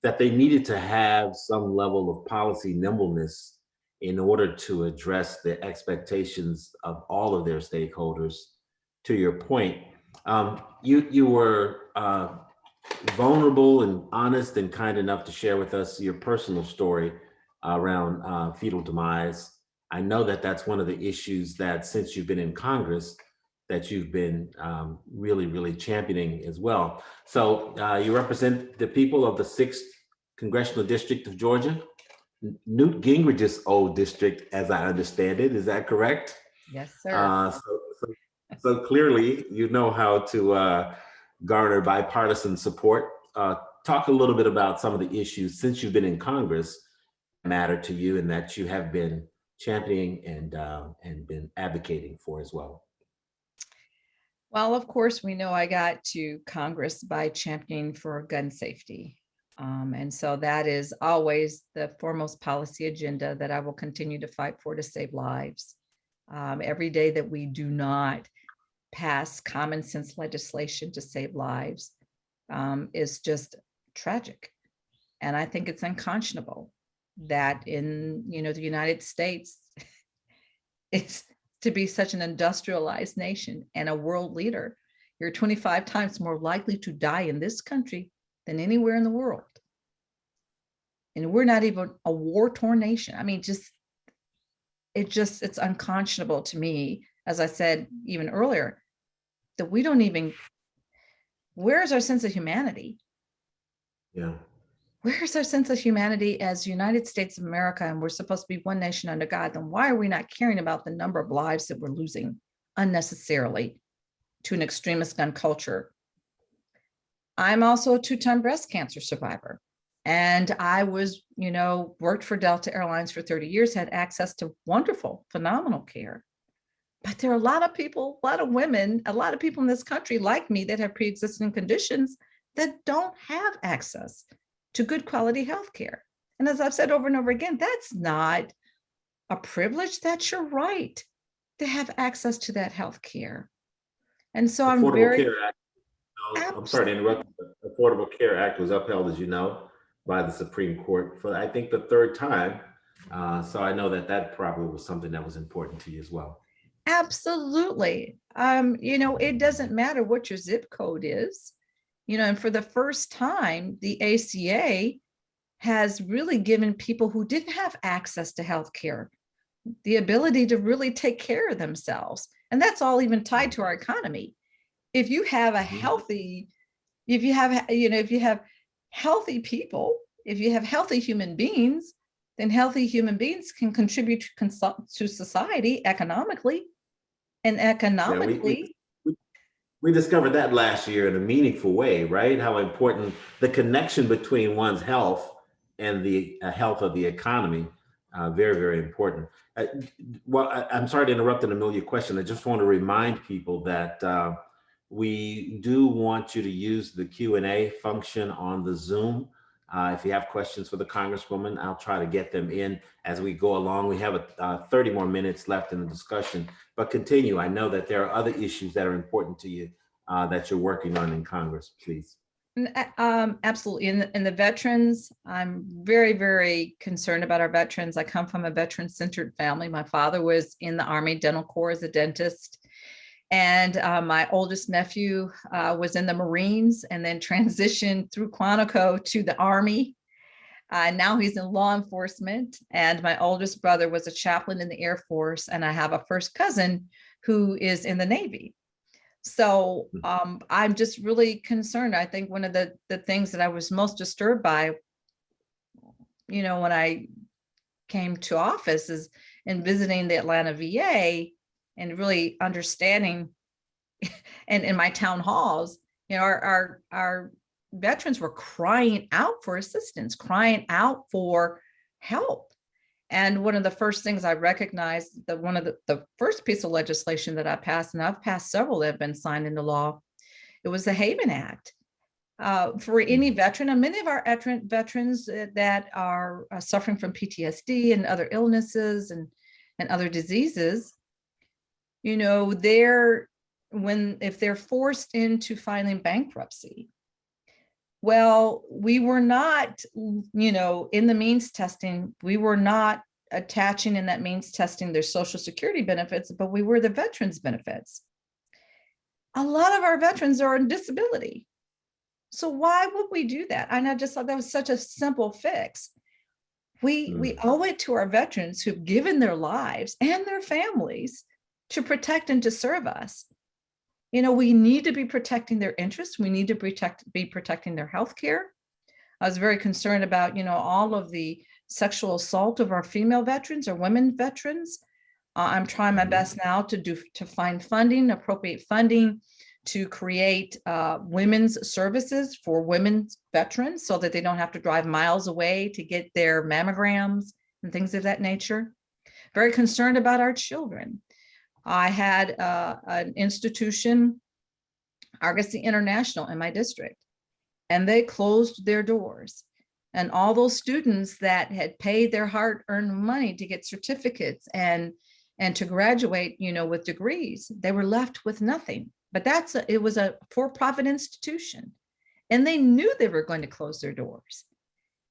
that they needed to have some level of policy nimbleness in order to address the expectations of all of their stakeholders. To your point, you were vulnerable and honest and kind enough to share with us your personal story around fetal demise. I know that that's one of the issues that since you've been in Congress, that you've been really, really championing as well. So you represent the people of the 6th Congressional District of Georgia, Newt Gingrich's old district, as I understand it. Is that correct? Yes, sir. So clearly you know how to garner bipartisan support. Talk a little bit about some of the issues since you've been in Congress that matter to you and that you have been championing and been advocating for as well. Well, of course, we know I got to Congress by championing for gun safety. And so that is always the foremost policy agenda that I will continue to fight for, to save lives. Every day that we do not pass common sense legislation to save lives is just tragic. And I think it's unconscionable that in the United States, it's to be such an industrialized nation and a world leader. You're 25 times more likely to die in this country than anywhere in the world. And we're not even a war-torn nation. I mean, it's unconscionable to me, as I said even earlier, that we don't even, where's our sense of humanity? Yeah. Where's our sense of humanity as United States of America, and we're supposed to be one nation under God? Then why are we not caring about the number of lives that we're losing unnecessarily to an extremist gun culture? I'm also a 2-time breast cancer survivor. And I was, worked for Delta Airlines for 30 years, had access to wonderful, phenomenal care. But there are a lot of people, a lot of women, a lot of people in this country like me that have pre-existing conditions that don't have access to good quality health care. And as I've said over and over again, that's not a privilege, that's your right to have access to that health care. And so I'm Care Act, I'm sorry to interrupt, the Affordable Care Act was upheld, as you know, by the Supreme Court for, I think, the 3rd time. So I know that probably was something that was important to you as well. Absolutely. It doesn't matter what your zip code is. And for the first time, the ACA has really given people who didn't have access to health care the ability to really take care of themselves. And that's all even tied to our economy. If you have a healthy, if you have healthy people, if you have healthy human beings, then healthy human beings can contribute to society economically. And economically, we discovered that last year in a meaningful way, right? How important the connection between one's health and the health of the economy, very, very important. I'm sorry to interrupt in the middle of your question. I just want to remind people that we do want you to use the Q&A function on the Zoom. If you have questions for the Congresswoman, I'll try to get them in as we go along. We have 30 more minutes left in the discussion, but continue. I know that there are other issues that are important to you that you're working on in Congress, please. Absolutely. And the veterans, I'm very, very concerned about our veterans. I come from a veteran-centered family. My father was in the Army Dental Corps as a dentist. And my oldest nephew was in the Marines and then transitioned through Quantico to the Army. Now he's in law enforcement. And my oldest brother was a chaplain in the Air Force. And I have a first cousin who is in the Navy. So I'm just really concerned. I think one of the things that I was most disturbed by, when I came to office is in visiting the Atlanta VA and really understanding, and in my town halls, our veterans were crying out for assistance, crying out for help. And one of the first things I recognized, that one of the first piece of legislation that I passed, and I've passed several that have been signed into law, it was the Haven Act. For any veteran, and many of our veterans that are suffering from PTSD and other illnesses and other diseases, if they're forced into filing bankruptcy, well, we were not, in the means testing, we were not attaching, and that means testing their Social Security benefits, but we were the veterans benefits. A lot of our veterans are on disability. So why would we do that? And I just thought that was such a simple fix. We owe it to our veterans who've given their lives and their families to protect and to serve us. You know, we need to be protecting their interests. We need to be protecting their health care. I was very concerned about, you know, all of the sexual assault of our female veterans or women veterans. I'm trying my best now to find funding, appropriate funding, to create women's services for women's veterans so that they don't have to drive miles away to get their mammograms and things of that nature. Very concerned about our children. I had an institution, Argosy International, in my district, and they closed their doors. And all those students that had paid their hard-earned money to get certificates and to graduate, you know, with degrees, they were left with nothing. But it was a for-profit institution, and they knew they were going to close their doors.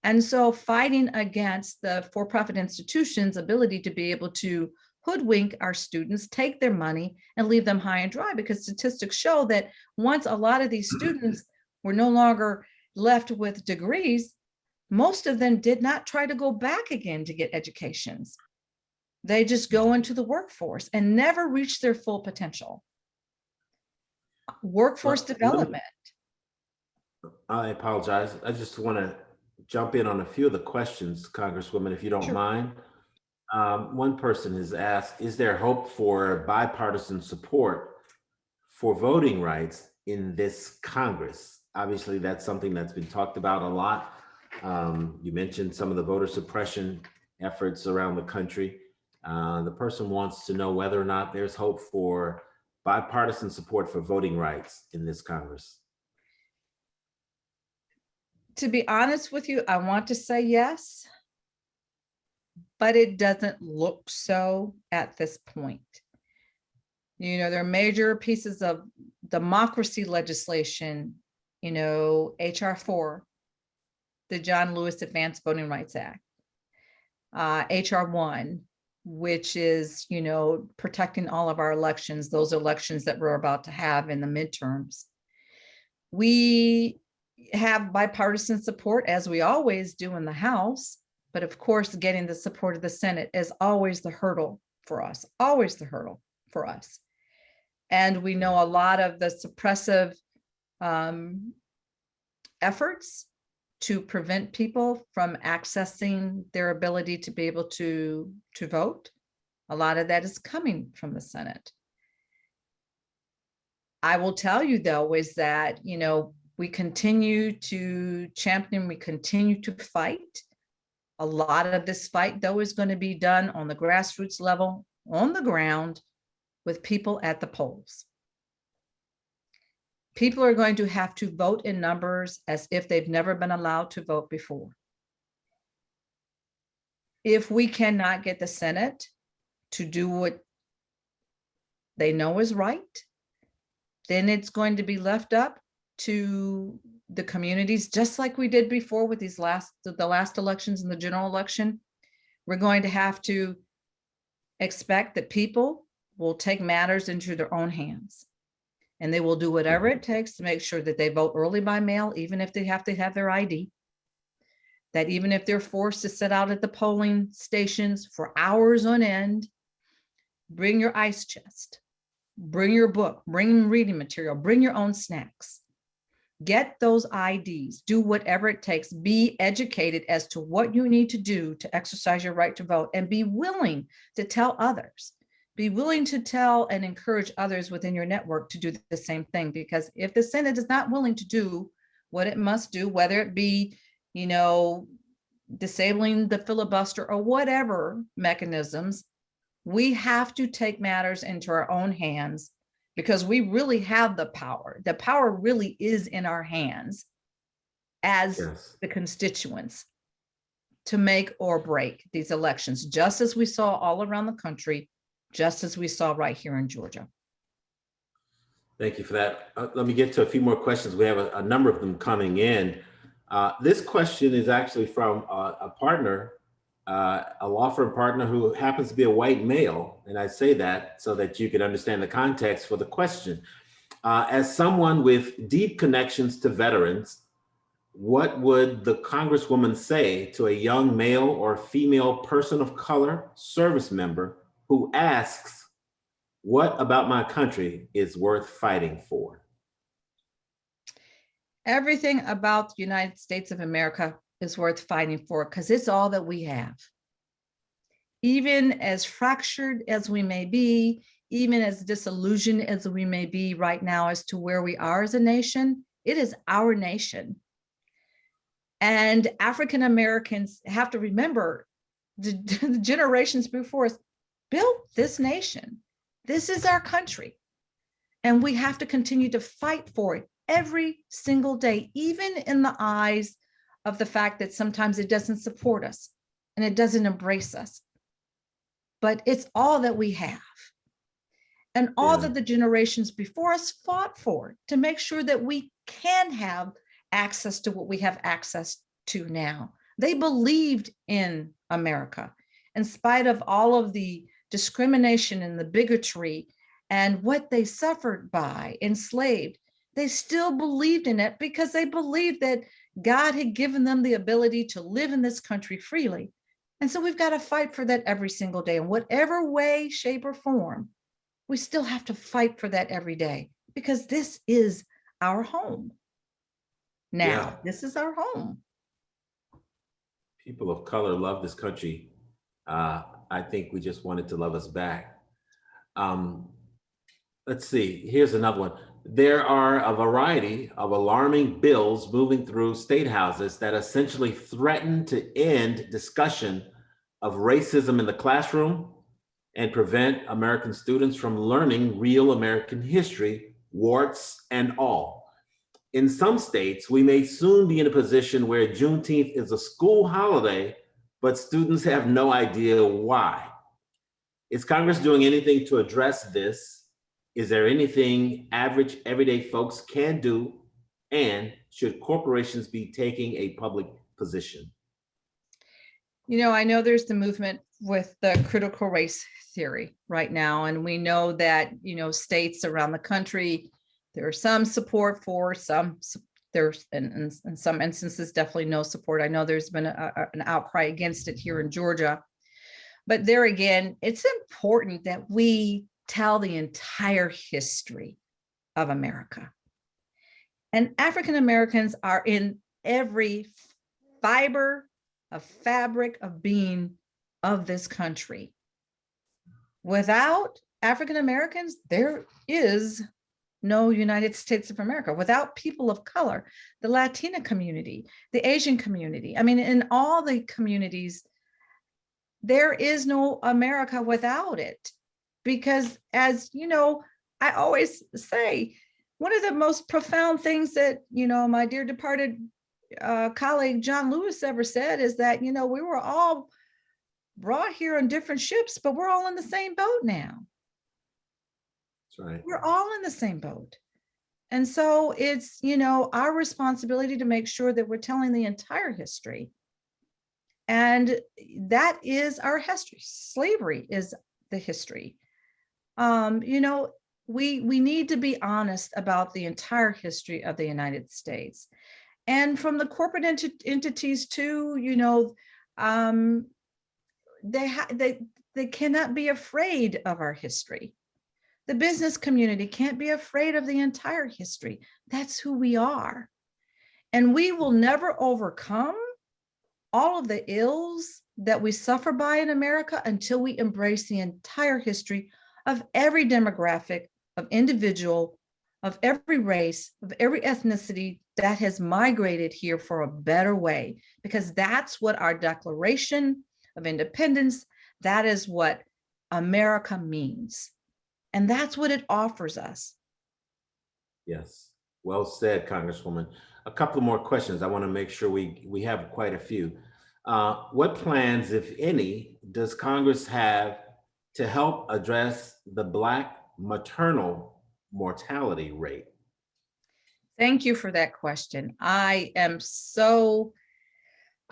And so fighting against the for-profit institution's ability to be able to hoodwink our students, take their money and leave them high and dry, because statistics show that once a lot of these students were no longer left with degrees, most of them did not try to go back again to get educations. They just go into the workforce and never reach their full potential. Workforce development. I apologize. I just want to jump in on a few of the questions, Congresswoman, if you don't Sure. mind. One person has asked, is there hope for bipartisan support for voting rights in this Congress? Obviously, that's something that's been talked about a lot. You mentioned some of the voter suppression efforts around the country. The person wants to know whether or not there's hope for bipartisan support for voting rights in this Congress. To be honest with you, I want to say yes, but it doesn't look so at this point. You know, there are major pieces of democracy legislation, you know, HR 4, the John Lewis Advanced Voting Rights Act, HR 1, which is, you know, protecting all of our elections, those elections that we're about to have in the midterms. We have bipartisan support, as we always do in the House, but of course, getting the support of the Senate is always the hurdle for us, always the hurdle for us. And we know a lot of the suppressive efforts to prevent people from accessing their ability to be able to vote. A lot of that is coming from the Senate. I will tell you, though, is that, you know, we continue to champion, we continue to fight. A lot of this fight, though, is going to be done on the grassroots level, on the ground, with people at the polls. People are going to have to vote in numbers as if they've never been allowed to vote before. If we cannot get the Senate to do what they know is right, then it's going to be left up to the communities, just like we did before with the last elections and the general election. We're going to have to expect that people will take matters into their own hands. And they will do whatever it takes to make sure that they vote early by mail, even if they have to have their ID. That even if they're forced to sit out at the polling stations for hours on end, bring your ice chest, bring your book, bring reading material, bring your own snacks. Get those IDs, do whatever it takes, be educated as to what you need to do to exercise your right to vote, and be willing to tell others. Be willing to tell and encourage others within your network to do the same thing, because if the Senate is not willing to do what it must do, whether it be, you know, disabling the filibuster or whatever mechanisms, we have to take matters into our own hands, because we really have the power. The power really is in our hands as the constituents to make or break these elections, just as we saw all around the country, just as we saw right here in Georgia. Thank you for that. Let me get to a few more questions. We have a number of them coming in. This question is actually from a partner a law firm partner who happens to be a white male. And I say that so that you can understand the context for the question. As someone with deep connections to veterans, what would the Congresswoman say to a young male or female person of color service member who asks, what about my country is worth fighting for? Everything about the United States of America is worth fighting for because it's all that we have. Even as fractured as we may be, even as disillusioned as we may be right now as to where we are as a nation, it is our nation. And African Americans have to remember the generations before us built this nation. This is our country. And we have to continue to fight for it every single day, even in the eyes of the fact that sometimes it doesn't support us and it doesn't embrace us. But it's all that we have. And all that the generations before us fought for to make sure that we can have access to what we have access to now. They believed in America in spite of all of the discrimination and the bigotry and what they suffered by, enslaved. They still believed in it because they believed that God had given them the ability to live in this country freely. And so we've got to fight for that every single day in whatever way, shape, or form. We still have to fight for that every day because this is our home. Now, this is our home. People of color love this country. I think we just wanted to love us back. Let's see, here's another one. There are a variety of alarming bills moving through state houses that essentially threaten to end discussion of racism in the classroom and prevent American students from learning real American history, warts and all. In some states, we may soon be in a position where Juneteenth is a school holiday, but students have no idea why. Is Congress doing anything to address this? Is there anything average, everyday folks can do? And should corporations be taking a public position? You know, I know there's the movement with the critical race theory right now, and we know that, you know, states around the country, there's some support for some, there's in some instances, definitely no support. I know there's been an outcry against it here in Georgia, but there again, it's important that we tell the entire history of America. And African Americans are in every fiber of fabric of being of this country. Without African Americans, there is no United States of America. Without people of color, the Latina community, the Asian community, I mean, in all the communities, there is no America without it. Because as you know, I always say, one of the most profound things that, you know, my dear departed colleague John Lewis ever said is that, you know, we were all brought here on different ships, but we're all in the same boat now. That's right. We're all in the same boat. And so it's, you know, our responsibility to make sure that we're telling the entire history. And that is our history. Slavery is the history. You know, we need to be honest about the entire history of the United States. And from the corporate entities too, you know, they cannot be afraid of our history. The business community can't be afraid of the entire history. That's who we are. And we will never overcome all of the ills that we suffer by in America until we embrace the entire history of every demographic, of individual, of every race, of every ethnicity that has migrated here for a better way, because that's what our Declaration of Independence, that is what America means. And that's what it offers us. Yes, well said, Congresswoman. A couple more questions. I want to make sure we have quite a few. What plans, if any, does Congress have to help address the Black maternal mortality rate? Thank you for that question.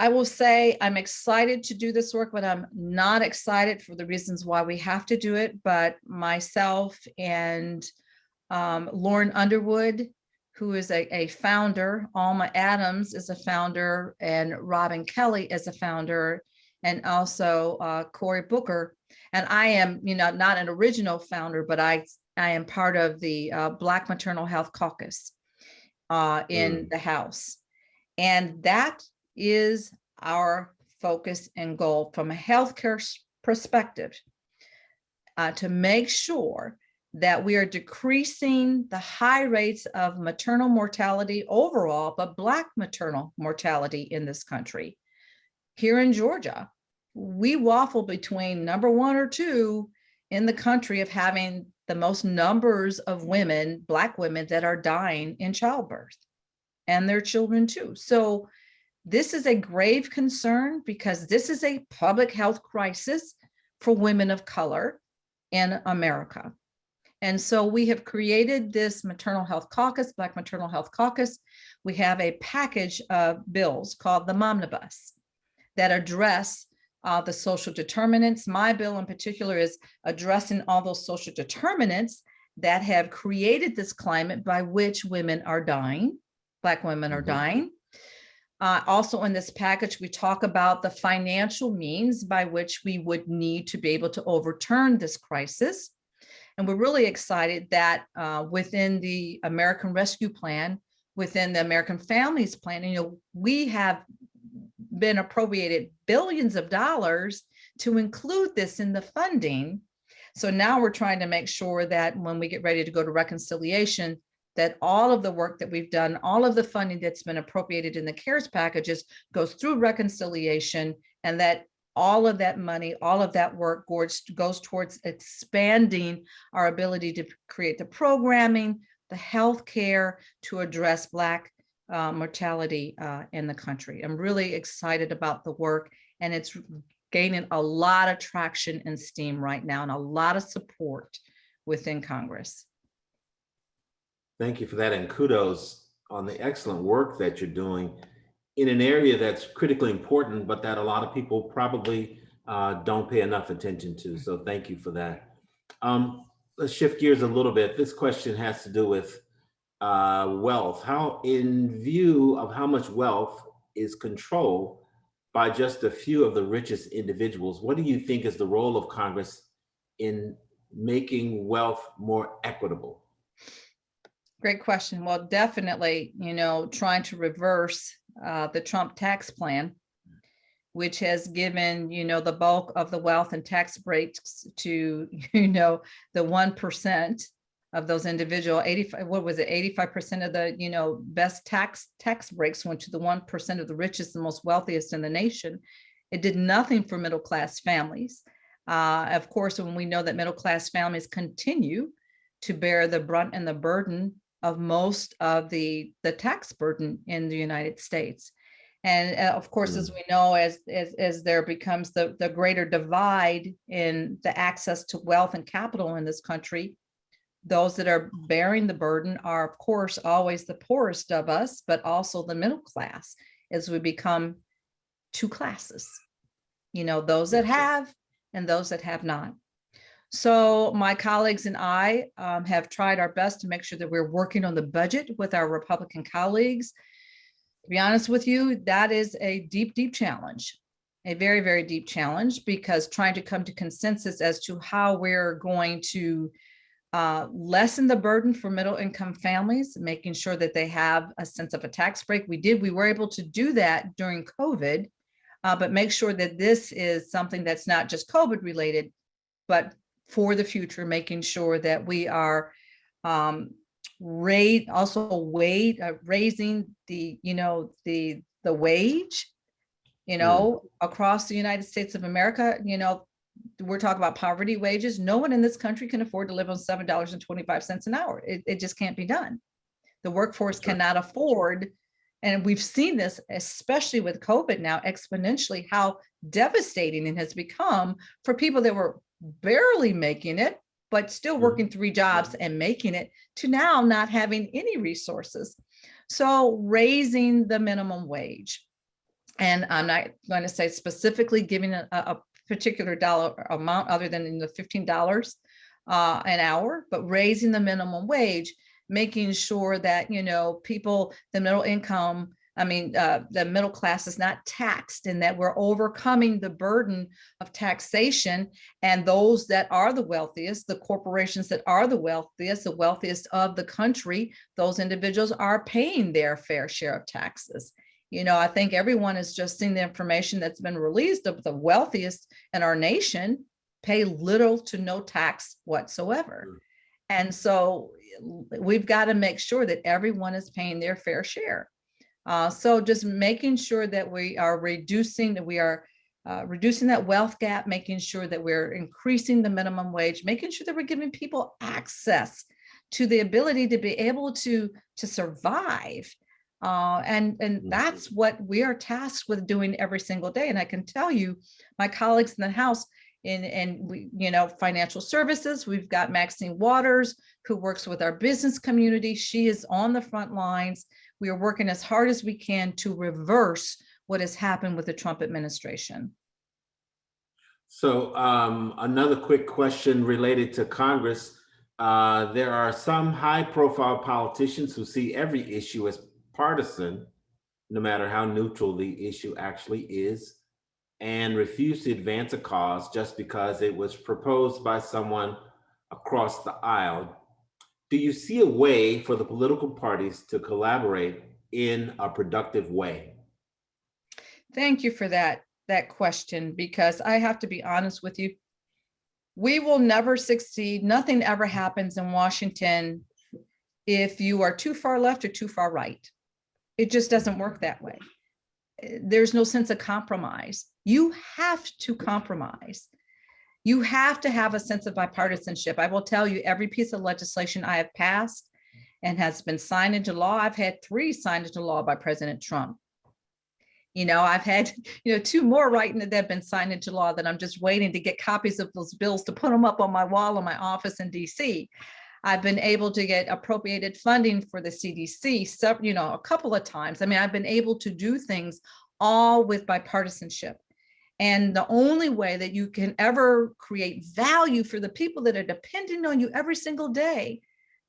I will say I'm excited to do this work, but I'm not excited for the reasons why we have to do it. But myself and Lauren Underwood, who is a founder, Alma Adams is a founder, and Robin Kelly is a founder, and also Cory Booker. And I am, not an original founder, but I am part of the Black Maternal Health Caucus in the House. And that is our focus and goal from a healthcare perspective, to make sure that we are decreasing the high rates of maternal mortality overall, but Black maternal mortality in this country. Here in Georgia, we waffle between number 1 or 2 in the country of having the most numbers of women, Black women, that are dying in childbirth, and their children too. So this is a grave concern because this is a public health crisis for women of color in America. And so we have created this maternal health caucus, Black Maternal Health Caucus. We have a package of bills called the Momnibus that address the social determinants. My bill in particular is addressing all those social determinants that have created this climate by which women are dying, Black women are dying. Also in this package, we talk about the financial means by which we would need to be able to overturn this crisis. And we're really excited that within the American Rescue Plan, within the American Families Plan, we have been appropriated billions of dollars to include this in the funding. So now we're trying to make sure that when we get ready to go to reconciliation, that all of the work that we've done, all of the funding that's been appropriated in the CARES packages goes through reconciliation, and that all of that money, all of that work goes towards expanding our ability to create the programming, the health care to address Black mortality in the country. I'm really excited about the work, and it's gaining a lot of traction and steam right now and a lot of support within Congress. Thank you for that, and kudos on the excellent work that you're doing in an area that's critically important, but that a lot of people probably don't pay enough attention to. So thank you for that. Let's shift gears a little bit. This question has to do with wealth. How, in view of how much wealth is controlled by just a few of the richest individuals, what do you think is the role of Congress in making wealth more equitable? Great question. Well, definitely, trying to reverse the Trump tax plan, which has given, the bulk of the wealth and tax breaks to, the 1% of those individual 85% of the, best tax breaks went to the 1% of the richest and most wealthiest in the nation. It did nothing for middle-class families. Of course, when we know that middle-class families continue to bear the brunt and the burden of most of the tax burden in the United States. And of course, as we know, as there becomes the greater divide in the access to wealth and capital in this country, those that are bearing the burden are, of course, always the poorest of us, but also the middle class, as we become 2 classes, those that have and those that have not. So my colleagues and I have tried our best to make sure that we're working on the budget with our Republican colleagues. To be honest with you, that is a deep, deep challenge, a very, very deep challenge, because trying to come to consensus as to how we're going to lessen the burden for middle income families, making sure that they have a sense of a tax break. We were able to do that during COVID, but make sure that this is something that's not just COVID related, but for the future, making sure that we are raising the wage, across the United States of America. We're talking about poverty wages. No one in this country can afford to live on $7.25 an hour. It just can't be done. The workforce cannot afford, and we've seen this, especially with COVID now, exponentially, how devastating it has become for people that were barely making it, but still working 3 jobs and making it, to now not having any resources. So raising the minimum wage And I'm not going to say specifically giving a particular dollar amount other than in the $15 an hour, but raising the minimum wage, making sure that, you know, people, the middle income, the middle class is not taxed, and that we're overcoming the burden of taxation. And those that are the wealthiest, the corporations that are the wealthiest of the country, those individuals are paying their fair share of taxes. You know, I think everyone has just seen the information that's been released of the wealthiest in our nation pay little to no tax whatsoever. And so we've got to make sure that everyone is paying their fair share. So just making sure that we are reducing that wealth gap, making sure that we're increasing the minimum wage, making sure that we're giving people access to the ability to be able to survive. And that's what we are tasked with doing every single day. And I can tell you, my colleagues in the House, financial services, we've got Maxine Waters, who works with our business community. She is on the front lines. We are working as hard as we can to reverse what has happened with the Trump administration. So another quick question related to Congress. There are some high-profile politicians who see every issue as partisan, no matter how neutral the issue actually is, and refuse to advance a cause just because it was proposed by someone across the aisle. Do you see a way for the political parties to collaborate in a productive way? Thank you for that question, because I have to be honest with you. We will never succeed. Nothing ever happens in Washington if you are too far left or too far right. It just doesn't work that way. There's no sense of compromise. You have to compromise. You have to have a sense of bipartisanship. I will tell you, every piece of legislation I have passed and has been signed into law, I've had 3 signed into law by President Trump. You know, I've had, 2 more right that have been signed into law that I'm just waiting to get copies of those bills to put them up on my wall in my office in DC. I've been able to get appropriated funding for the CDC, a couple of times. I've been able to do things all with bipartisanship. And the only way that you can ever create value for the people that are depending on you every single day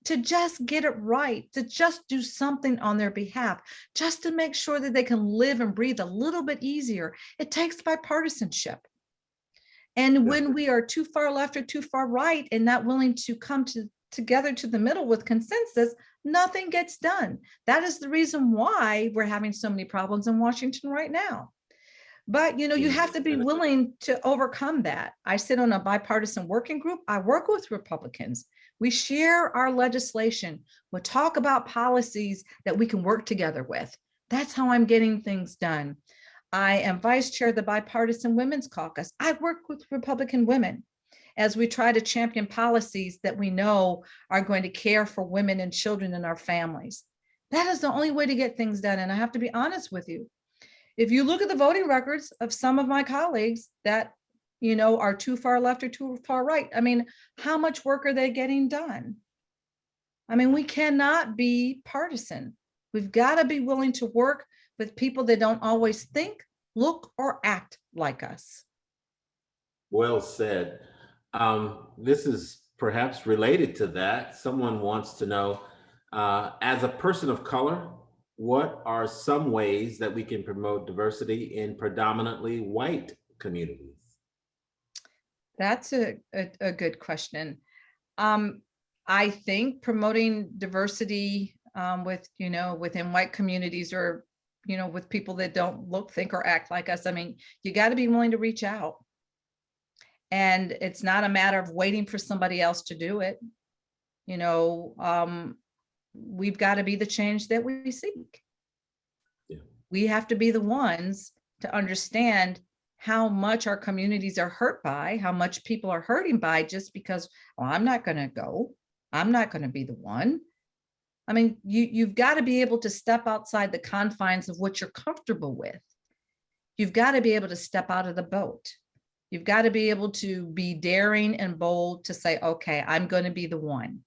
to just get it right, to just do something on their behalf, just to make sure that they can live and breathe a little bit easier, it takes bipartisanship. And when we are too far left or too far right and not willing to come together to the middle with consensus, nothing gets done. That is the reason why we're having so many problems in Washington right now. But, you have to be willing to overcome that. I sit on a bipartisan working group. I work with Republicans. We share our legislation. We'll talk about policies that we can work together with. That's how I'm getting things done. I am vice chair of the Bipartisan Women's Caucus. I work with Republican women as we try to champion policies that we know are going to care for women and children in our families. That is the only way to get things done. And I have to be honest with you. If you look at the voting records of some of my colleagues that, are too far left or too far right, how much work are they getting done? We cannot be partisan. We've got to be willing to work with people that don't always think, look, or act like us. Well said. This is perhaps related to that. Someone wants to know, as a person of color, what are some ways that we can promote diversity in predominantly white communities? That's a good question. I think promoting diversity within white communities, or, with people that don't look, think, or act like us. You got to be willing to reach out. And it's not a matter of waiting for somebody else to do it. We've got to be the change that we seek. Yeah. We have to be the ones to understand how much our communities are hurt by, how much people are hurting by, just because, I'm not going to go. I'm not going to be the one. You've got to be able to step outside the confines of what you're comfortable with. You've got to be able to step out of the boat. You've got to be able to be daring and bold to say, okay, I'm going to be the one.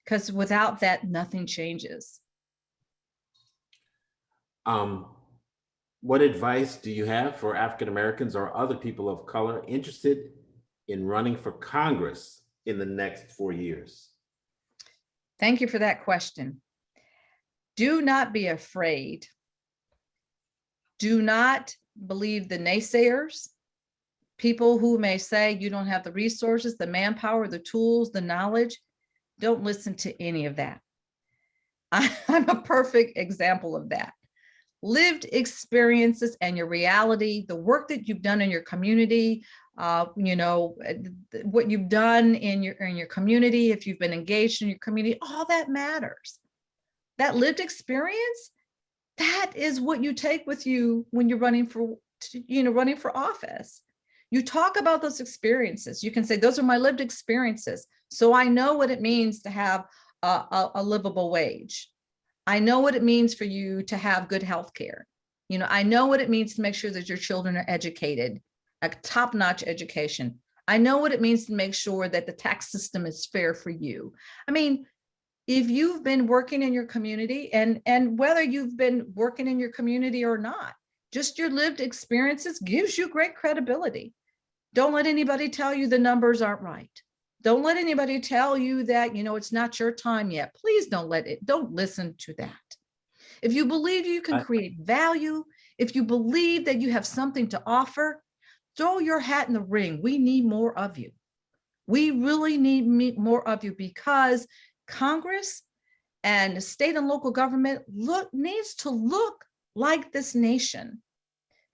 Because without that, nothing changes. what advice do you have for African Americans or other people of color interested in running for Congress in the next 4 years? Thank you for that question. Do not be afraid. Do not believe the naysayers, people who may say you don't have the resources, the manpower, the tools, the knowledge. Don't listen to any of that. I'm a perfect example of that. Lived experiences and your reality, the work that you've done in your community, what you've done in your community, if you've been engaged in your community, all that matters. That lived experience, that is what you take with you when you're running for office. You talk about those experiences. You can say, those are my lived experiences. So I know what it means to have a livable wage. I know what it means for you to have good health care. I know what it means to make sure that your children are educated, a top-notch education. I know what it means to make sure that the tax system is fair for you. I mean, if you've been working in your community, and whether you've been working in your community or not, just your lived experiences gives you great credibility. Don't let anybody tell you the numbers aren't right. Don't let anybody tell you that, it's not your time yet. Please don't listen to that. If you believe you can create value, if you believe that you have something to offer, throw your hat in the ring. We need more of you. We really need more of you, because Congress and state and local government needs to look like this nation.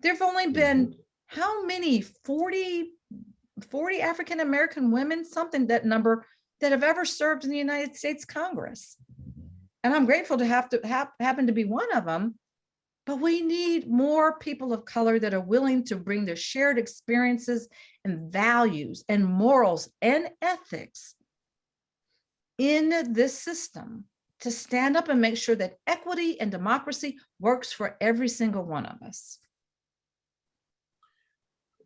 There've only been how many 40 African-American women, something that number, that have ever served in the United States Congress. And I'm grateful to happen to be one of them, but we need more people of color that are willing to bring their shared experiences and values and morals and ethics in this system to stand up and make sure that equity and democracy works for every single one of us.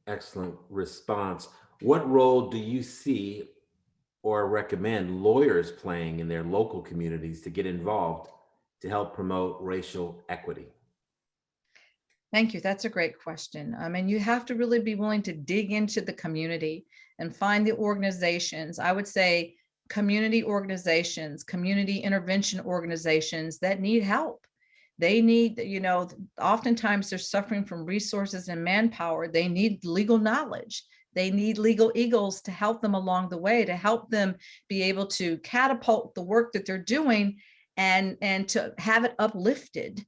Excellent response. What role do you see or recommend lawyers playing in their local communities to get involved to help promote racial equity? Thank you. That's a great question. I mean, you have to really be willing to dig into the community and find the organizations. I would say community organizations, community intervention organizations that need help. They need, oftentimes they're suffering from resources and manpower. They need legal knowledge. They need legal eagles to help them along the way, to help them be able to catapult the work that they're doing and to have it uplifted.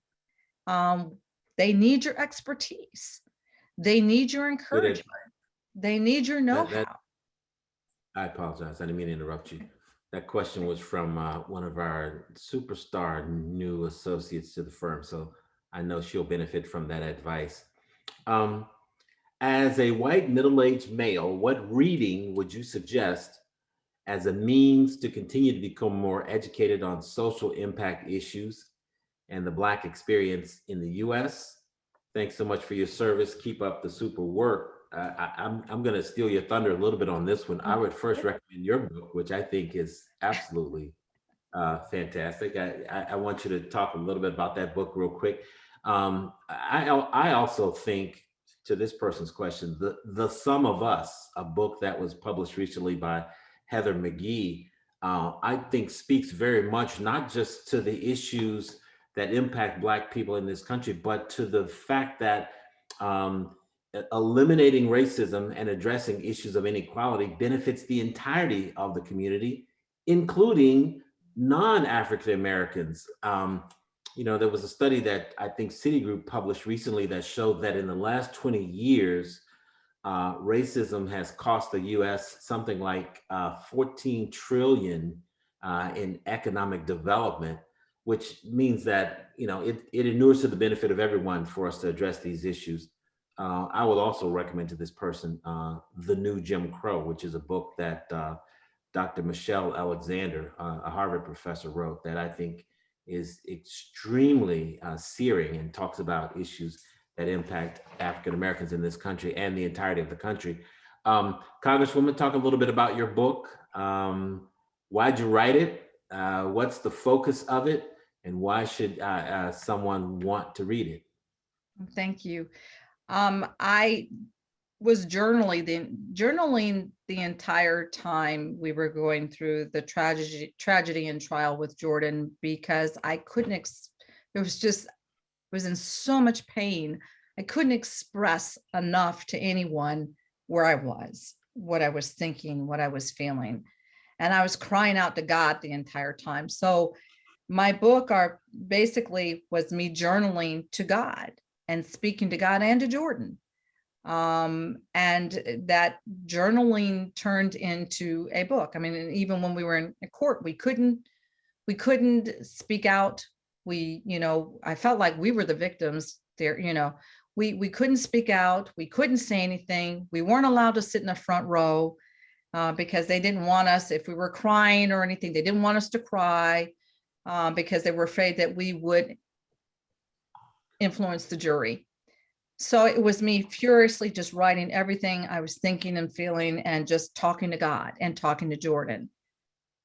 They need your expertise. They need your encouragement. They need your know-how. I apologize. I didn't mean to interrupt you. That question was from one of our superstar new associates to the firm. So I know she'll benefit from that advice. As a white middle-aged male, what reading would you suggest as a means to continue to become more educated on social impact issues and the Black experience in the US? Thanks so much for your service. Keep up the super work. I'm going to steal your thunder a little bit on this one. I would first recommend your book, which I think is absolutely fantastic. I want you to talk a little bit about that book real quick. I also think, to this person's question, the Sum of Us, a book that was published recently by Heather McGhee, I think speaks very much not just to the issues that impact Black people in this country, but to the fact that eliminating racism and addressing issues of inequality benefits the entirety of the community, including non-African Americans. There was a study that I think Citigroup published recently that showed that in the last 20 years, racism has cost the US something like 14 trillion in economic development, which means that it inures to the benefit of everyone for us to address these issues. I would also recommend to this person The New Jim Crow, which is a book that Dr. Michelle Alexander, a Harvard professor, wrote that I think is extremely searing and talks about issues that impact African Americans in this country and the entirety of the country. Congresswoman, talk a little bit about your book. Why'd you write it? What's the focus of it? And why should someone want to read it? Thank you. I was journaling the entire time we were going through the tragedy and trial with Jordan, because I couldn't, it was in so much pain. I couldn't express enough to anyone where I was, what I was thinking, what I was feeling. And I was crying out to God the entire time. So my book basically was me journaling to God and speaking to God and to Jordan. And that journaling turned into a book. I mean, even when we were in court, we couldn't speak out. I felt like we were the victims there. We couldn't speak out. We couldn't say anything. We weren't allowed to sit in the front row because they didn't want us, if we were crying or anything, they didn't want us to cry because they were afraid that we would influence the jury. So it was me furiously just writing everything I was thinking and feeling, and just talking to God and talking to Jordan.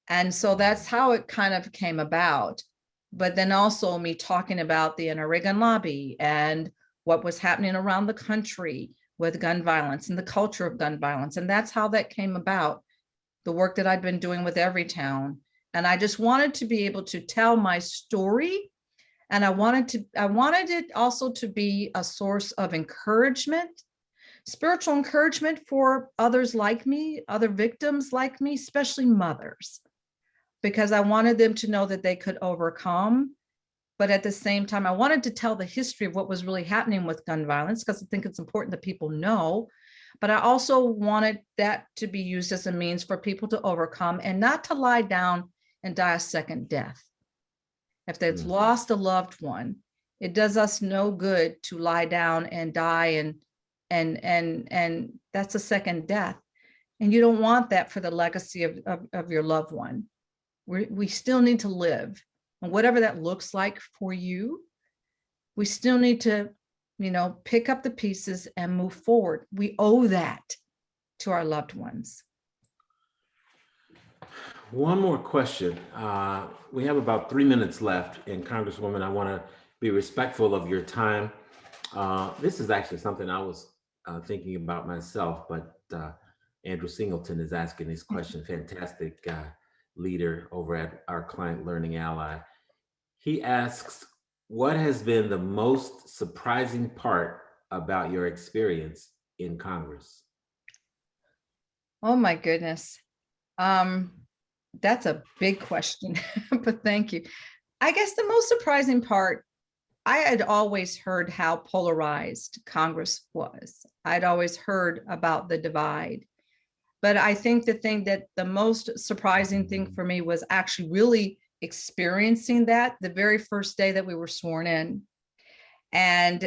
And so that's how it kind of came about. But then also me talking about the NRA gun lobby and what was happening around the country with gun violence and the culture of gun violence. And that's how that came about, the work that I'd been doing with Everytown. And I just wanted to be able to tell my story. And I wanted it also to be a source of encouragement, spiritual encouragement for others like me, other victims like me, especially mothers, because I wanted them to know that they could overcome. But at the same time, I wanted to tell the history of what was really happening with gun violence, because I think it's important that people know. But I also wanted that to be used as a means for people to overcome and not to lie down and die a second death. If they've lost a loved one, it does us no good to lie down and die, and that's a second death. And you don't want that for the legacy of your loved one. We still need to live, and whatever that looks like for you, we still need to, pick up the pieces and move forward. We owe that to our loved ones. One more question. We have about 3 minutes left, and Congresswoman, I want to be respectful of your time. This is actually something I was thinking about myself, but Andrew Singleton is asking this question. Fantastic leader over at our Client Learning Ally. He asks, what has been the most surprising part about your experience in Congress? Oh my goodness. That's a big question, but thank you. I guess the most surprising part, I had always heard how polarized Congress was. I'd always heard about the divide. But I think the most surprising thing for me was actually really experiencing that the very first day that we were sworn in. And,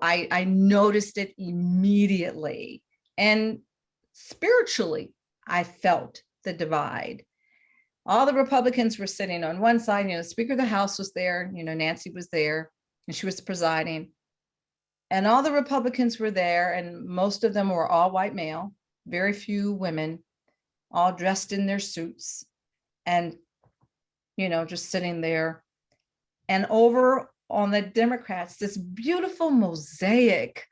I noticed it immediately. And spiritually, I felt the divide. All the Republicans were sitting on one side, the Speaker of the House was there, Nancy was there, and she was presiding. And all the Republicans were there, and most of them were all white male, very few women, all dressed in their suits, and, just sitting there. And over on the Democrats, this beautiful mosaic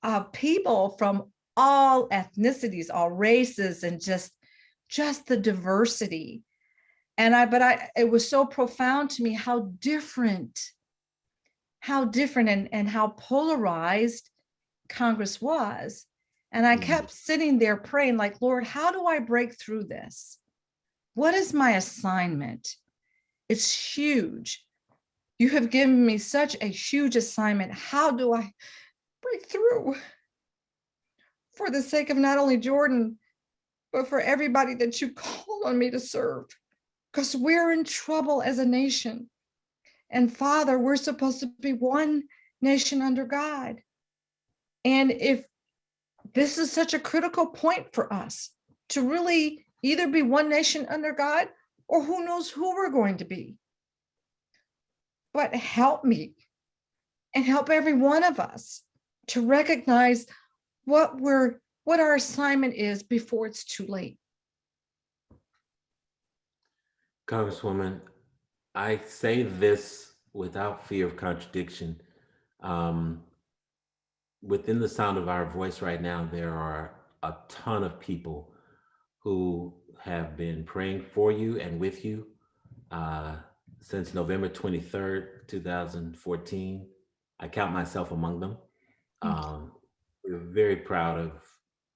of people from all ethnicities, all races, and just the diversity. And it was so profound to me how different and how polarized Congress was. And I kept sitting there praying, like, Lord, how do I break through this? What is my assignment? It's huge. You have given me such a huge assignment. How do I break through for the sake of not only Jordan, but for everybody that you call on me to serve? Because we're in trouble as a nation. And Father, we're supposed to be one nation under God. And if this is such a critical point for us to really either be one nation under God, or who knows who we're going to be. But help me and help every one of us to recognize what our assignment is before it's too late. Congresswoman, I say this without fear of contradiction. Within the sound of our voice right now, there are a ton of people who have been praying for you and with you since November 23rd, 2014. I count myself among them. We're very proud of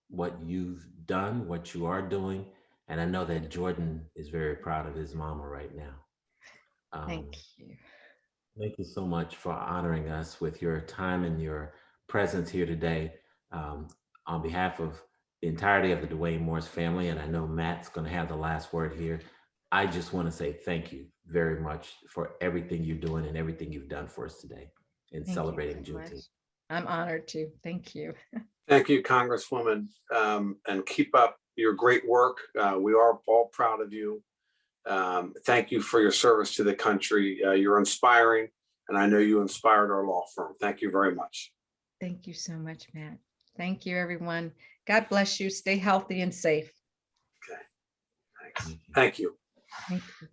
what you've done, what you are doing, and I know that Jordan is very proud of his mama right now. Thank you. Thank you so much for honoring us with your time and your presence here today. On behalf of the entirety of the Duane Morris family, and I know Matt's going to have the last word here, I just want to say thank you very much for everything you're doing and everything you've done for us today in Thank you celebrating so much. Juneteenth. I'm honored to. Thank you. Thank you, Congresswoman, and keep up your great work. We are all proud of you. Thank you for your service to the country. You're inspiring, and I know you inspired our law firm. Thank you very much. Thank you so much, Matt. Thank you, everyone. God bless you. Stay healthy and safe. Okay. Thanks. Thank you. Thank you.